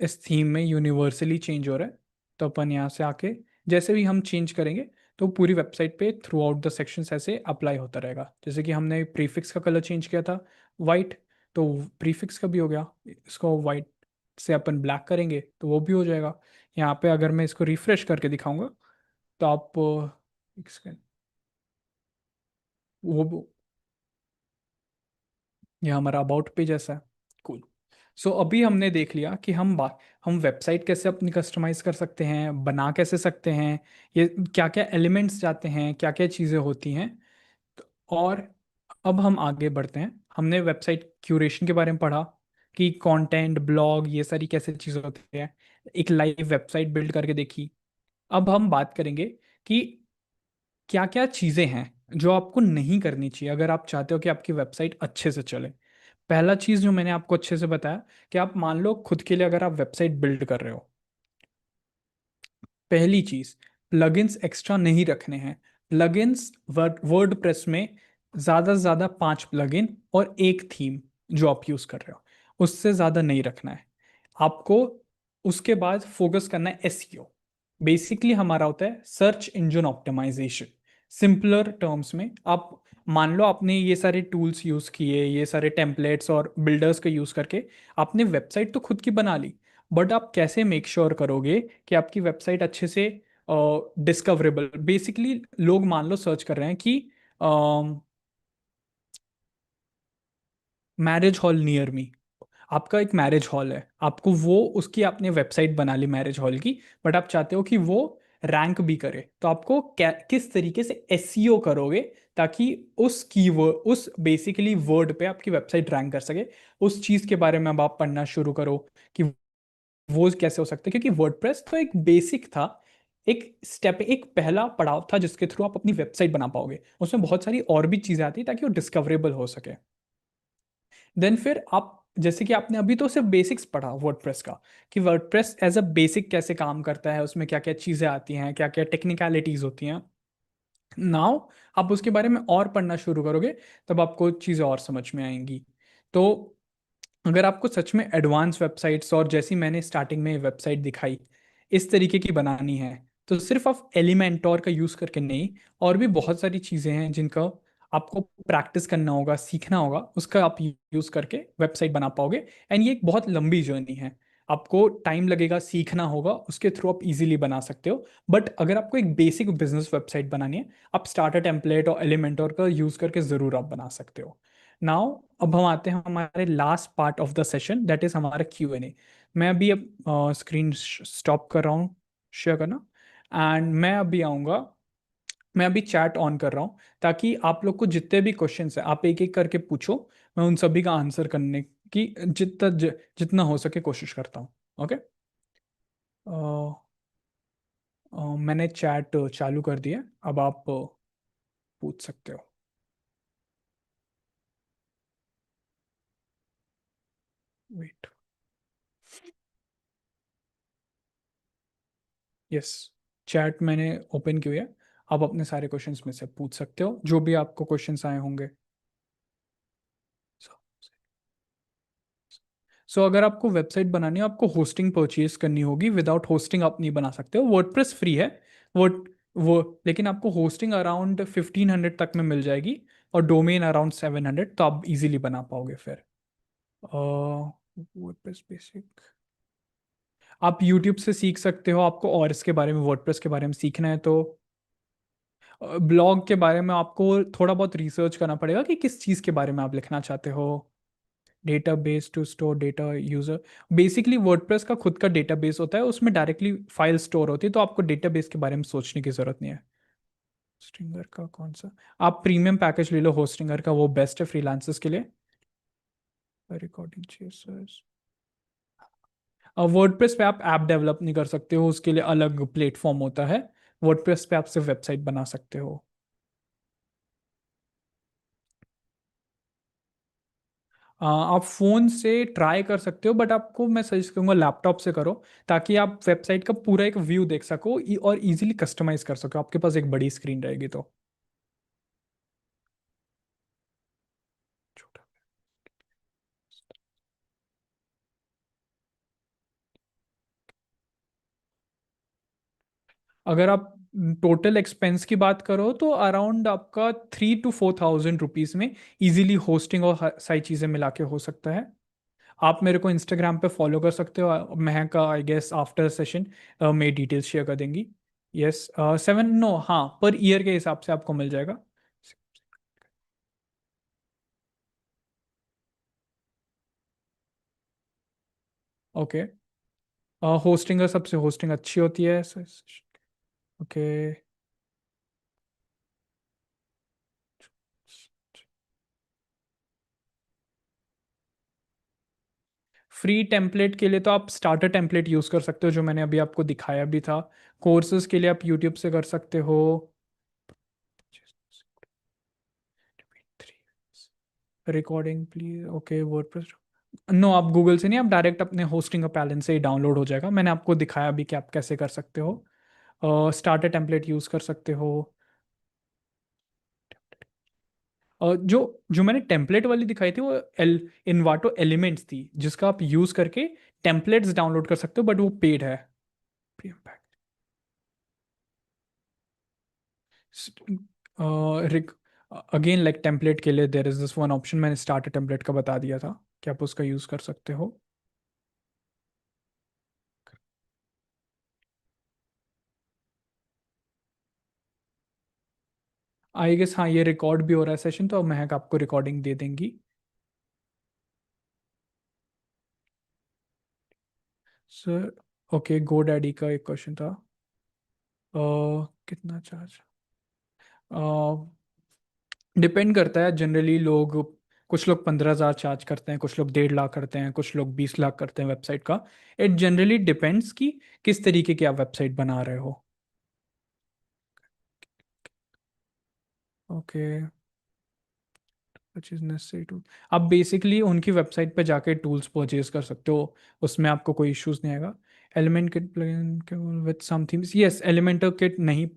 इस थीम में यूनिवर्सली चेंज हो रहा है। तो अपन यहाँ से आके जैसे भी हम चेंज करेंगे तो पूरी वेबसाइट पे थ्रू आउट द सेक्शंस ऐसे अप्लाई होता रहेगा। जैसे कि हमने प्रीफिक्स का कलर चेंज किया था वाइट, तो प्रीफिक्स का भी हो गया, इसको वाइट से अपन ब्लैक करेंगे तो वो भी हो जाएगा। यहाँ पे अगर मैं इसको रिफ्रेश करके दिखाऊंगा तो आप एक सेकंड, वो ये हमारा अबाउट पेज ऐसा है। कूल। सो अभी हमने देख लिया कि हम वेबसाइट कैसे अपनी कस्टमाइज कर सकते हैं, बना कैसे सकते हैं, ये क्या क्या एलिमेंट्स जाते हैं, क्या क्या चीज़ें होती हैं। और अब हम आगे बढ़ते हैं। हमने वेबसाइट क्यूरेशन के बारे में पढ़ा कि कंटेंट, ब्लॉग, ये सारी कैसे चीज़ें होती है, एक लाइव वेबसाइट बिल्ड करके देखी। अब हम बात करेंगे कि क्या क्या चीज़ें हैं जो आपको नहीं करनी चाहिए अगर आप चाहते हो कि आपकी वेबसाइट अच्छे से चले। पहला चीज़ जो मैंने आपको अच्छे से बताया कि आप मान लो खुद के लिए अगर आप वेबसाइट बिल्ड कर रहे हो, पहली चीज़, प्लगइन्स एक्स्ट्रा नहीं रखने हैं। प्लगइन्स वर्डप्रेस में ज़्यादा से ज़्यादा 5 प्लगइन और एक थीम जो आप यूज़ कर रहे हो, उससे ज़्यादा नहीं रखना है आपको। उसके बाद फोकस करना है एसईओ। बेसिकली हमारा होता है search engine optimisation. Simpler terms में आप मान लो आपने ये सारे टूल्स यूज़ किए, ये सारे टेम्पलेट्स और बिल्डर्स का यूज़ करके आपने वेबसाइट तो खुद की बना ली, बट आप कैसे मेक श्योर करोगे कि आपकी वेबसाइट अच्छे से डिस्कवरेबल, बेसिकली लोग मान लो सर्च कर रहे हैं कि मैरिज हॉल नियर मी, आपका एक मैरिज हॉल है, आपको वो उसकी आपने वेबसाइट बना ली मैरिज हॉल की, बट आप चाहते हो कि वो रैंक भी करे, तो आपको किस तरीके से एसईओ करोगे ताकि उस कीवर्ड, उस बेसिकली वर्ड पे आपकी वेबसाइट रैंक कर सके। उस चीज़ के बारे में अब आप पढ़ना शुरू करो कि वो कैसे हो सकता है, क्योंकि वर्डप्रेस तो एक बेसिक था, एक स्टेप, एक पहला पड़ाव था जिसके थ्रू आप अपनी वेबसाइट बना पाओगे। उसमें बहुत सारी और भी चीज़ें आती है ताकि वो डिस्कवरेबल हो सके। देन फिर आप, जैसे कि आपने अभी तो सिर्फ बेसिक्स पढ़ा वर्डप्रेस का, कि वर्डप्रेस एज अ बेसिक कैसे काम करता है, उसमें क्या क्या चीज़ें आती हैं, क्या क्या टेक्निकलिटीज़ होती हैं। नाउ आप उसके बारे में और पढ़ना शुरू करोगे तब आपको चीज़ें और समझ में आएंगी। तो अगर आपको सच में एडवांस वेबसाइट्स, और जैसी मैंने स्टार्टिंग में वेबसाइट दिखाई, इस तरीके की बनानी है, तो सिर्फ आप एलिमेंटोर का यूज़ करके नहीं, और भी बहुत सारी चीज़ें हैं जिनका आपको प्रैक्टिस करना होगा, सीखना होगा, उसका आप यूज़ करके वेबसाइट बना पाओगे। एंड ये एक बहुत लंबी जर्नी है, आपको टाइम लगेगा, सीखना होगा, उसके थ्रू आप इजीली बना सकते हो। बट अगर आपको एक बेसिक बिजनेस वेबसाइट बनानी है, आप स्टार्टर टेम्पलेट और एलिमेंटोर का यूज़ करके ज़रूर आप बना सकते हो। नाउ अब हम आते हैं हमारे last part of the session, that is हमारा Q&A। मैं अभी अब स्क्रीन स्टॉप कर रहा हूँ शेयर करना, एंड मैं अभी आऊँगा, मैं अभी चैट ऑन कर रहा हूँ ताकि आप लोग को जितने भी क्वेश्चंस हैं आप एक एक करके पूछो, मैं उन सभी का आंसर करने की जितना हो सके कोशिश करता हूँ। ओके, मैंने चैट चालू कर दिया, अब आप पूछ सकते हो। वेट, यस, चैट मैंने ओपन की हुई है। आप अपने सारे क्वेश्चंस में से पूछ सकते हो जो भी आपको क्वेश्चंस आए होंगे। सो अगर आपको वेबसाइट बनानी है, आपको होस्टिंग परचेज करनी होगी, विदाउट होस्टिंग आप नहीं बना सकते हो। वर्डप्रेस फ्री है, वो वो लेकिन आपको होस्टिंग अराउंड 1500 तक में मिल जाएगी, और डोमेन अराउंड 700, तो आप इजीली बना पाओगे फिर। वर्डप्रेस बेसिक आप यूट्यूब से सीख सकते हो, आपको और इसके बारे में, वर्डप्रेस के बारे में सीखना है तो ब्लॉग के बारे में आपको थोड़ा बहुत रिसर्च करना पड़ेगा कि किस चीज़ के बारे में आप लिखना चाहते हो। Database to store data user, basically WordPress का खुद का डेटाबेस होता है, उसमें डायरेक्टली फाइल स्टोर होती है, तो आपको डेटाबेस के बारे में सोचने की ज़रूरत नहीं है। होस्टिंगर का कौन सा, आप प्रीमियम पैकेज ले लो होस्टिंगर का, वो बेस्ट है फ्रीलांसर्स के लिए। रिकॉर्डिंग, वर्डप्रेस पे आप ऐप डेवलप नहीं कर सकते हो, उसके लिए अलग प्लेटफॉर्म होता है। वर्डप्रेस पे आप सिर्फ वेबसाइट बना सकते हो। आप फ़ोन से ट्राई कर सकते हो, बट आपको मैं सजेस्ट करूँगा लैपटॉप से करो, ताकि आप वेबसाइट का पूरा एक व्यू देख सको और इजीली कस्टमाइज कर सको, आपके पास एक बड़ी स्क्रीन रहेगी तो। छोटा। अगर आप टोटल एक्सपेंस की बात करो तो अराउंड आपका 3 to 4 थाउजेंड रुपीज़ में इजीली होस्टिंग और सारी चीज़ें मिला के हो सकता है। आप मेरे को इंस्टाग्राम पे फॉलो कर सकते हो, महक का आई गेस आफ्टर सेशन में डिटेल्स शेयर कर देंगी। यस, 7, नो, हाँ, पर ईयर के हिसाब से आपको मिल जाएगा। ओके। होस्टिंग का सबसे होस्टिंग अच्छी होती है। ओके। फ्री टेम्पलेट के लिए तो आप स्टार्टर टेम्पलेट यूज़ कर सकते हो, जो मैंने अभी आपको दिखाया भी था। कोर्सेज के लिए आप यूट्यूब से कर सकते हो। Recording please, okay, WordPress. No, आप गूगल से नहीं, आप डायरेक्ट अपने होस्टिंग का पैलेट से ही डाउनलोड हो जाएगा। मैंने आपको दिखाया भी कि आप कैसे कर सकते हो। स्टार्टर टेम्पलेट यूज़ कर सकते हो। जो जो मैंने टेम्पलेट वाली दिखाई थी वो इन्वाटो एलिमेंट्स थी, जिसका आप यूज़ करके टेम्पलेट्स डाउनलोड कर सकते हो, बट वो पेड है। Premium pack. Again like template के लिए there is this one option, मैंने स्टार्टर टेम्पलेट का बता दिया था कि आप उसका यूज़ कर सकते हो। आई गेस हाँ, ये रिकॉर्ड भी हो रहा है सेशन, तो महक आपको रिकॉर्डिंग दे देंगी। सर, ओके, गो डैडी का एक क्वेश्चन था। कितना चार्ज? डिपेंड करता है, जनरली लोग, कुछ लोग 15,000 चार्ज करते हैं, कुछ लोग 1.5 लाख करते हैं, कुछ लोग 20 लाख करते हैं वेबसाइट का। इट जनरली डिपेंड्स कि किस तरीके की आप वेबसाइट बना रहे हो। Okay. Which is necessary to, आप बेसिकली उनकी वेबसाइट पे जाके टूल्स परचेज कर सकते हो, उसमें आपको कोई इश्यूज नहीं आएगा। Element kit plugin with some themes, yes, elementor kit नहीं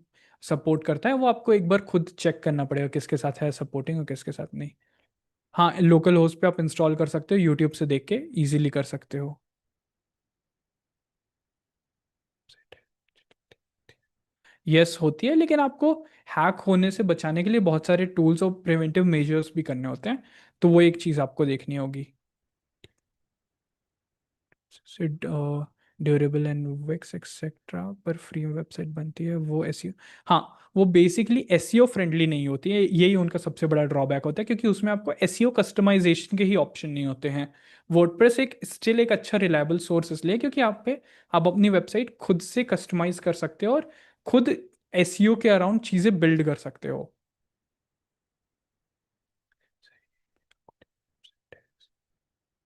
सपोर्ट करता है, वो आपको एक बार खुद चेक करना पड़ेगा किसके साथ है सपोर्टिंग और किसके साथ नहीं। हाँ, लोकल होस्ट पे आप इंस्टॉल कर सकते हो, यूट्यूब से देख के इजीली कर सकते हो। यस, होती है, लेकिन आपको हैक होने से बचाने के लिए बहुत सारे टूल्स और प्रिवेंटिव मेजर्स भी करने होते हैं, तो वो एक चीज़ आपको देखनी होगी। से ड्यूरेबल एंड विक्स एक्सेट्रा पर फ्री वेबसाइट बनती है वो एसईओ। हाँ, वो बेसिकली एसईओ फ्रेंडली नहीं होती है, यही उनका सबसे बड़ा ड्रॉबैक होता है, क्योंकि उसमें आपको एसईओ कस्टमाइजेशन के ही ऑप्शन नहीं होते हैं। वर्डप्रेस एक स्टिल एक अच्छा रिलायबल सोर्स इसलिए क्योंकि आप पे आप अपनी वेबसाइट खुद से कस्टमाइज कर सकते हो और खुद एसईओ के अराउंड चीज़ें बिल्ड कर सकते हो।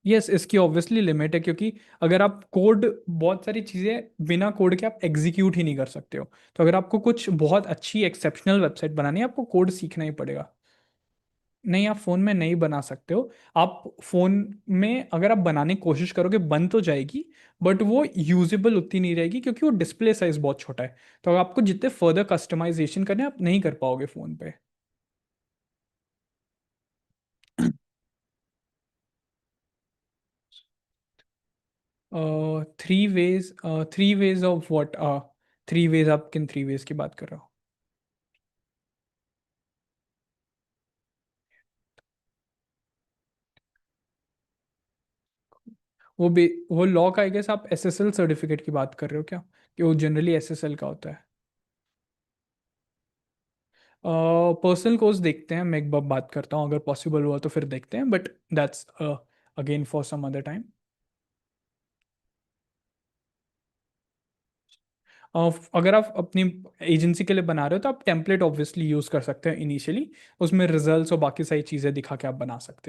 यस, इसकी ऑब्वियसली लिमिट है, क्योंकि अगर आप कोड, बहुत सारी चीज़ें बिना कोड के आप एग्जीक्यूट ही नहीं कर सकते हो। तो अगर आपको कुछ बहुत अच्छी एक्सेप्शनल वेबसाइट बनानी है, आपको कोड सीखना ही पड़ेगा। नहीं, आप फ़ोन में नहीं बना सकते हो। आप फ़ोन में अगर आप बनाने की कोशिश करोगे बन तो जाएगी, बट वो यूजेबल उतनी नहीं रहेगी, क्योंकि वो डिस्प्ले साइज बहुत छोटा है। तो आपको जितने फर्दर कस्टमाइजेशन करने आप नहीं कर पाओगे फ़ोन पे। Three ways of what? Three ways, आप किन थ्री वेज की बात कर रहे हो? वो लॉ का, आई गेस आप एसएसएल सर्टिफिकेट की बात कर रहे हो क्या, कि वो जनरली एसएसएल का होता है? पर्सनल कोर्स देखते हैं, मैं एक बार बात करता हूँ, अगर पॉसिबल हुआ तो फिर देखते हैं, but that's again for some other time. अगर आप अपनी एजेंसी के लिए बना रहे हो तो आप टेम्पलेट ऑब्वियसली यूज़ कर सकते हैं इनिशियली, उसमें रिजल्ट्स और बाकी सारी चीज़ें दिखा के आप बना सकते हैं।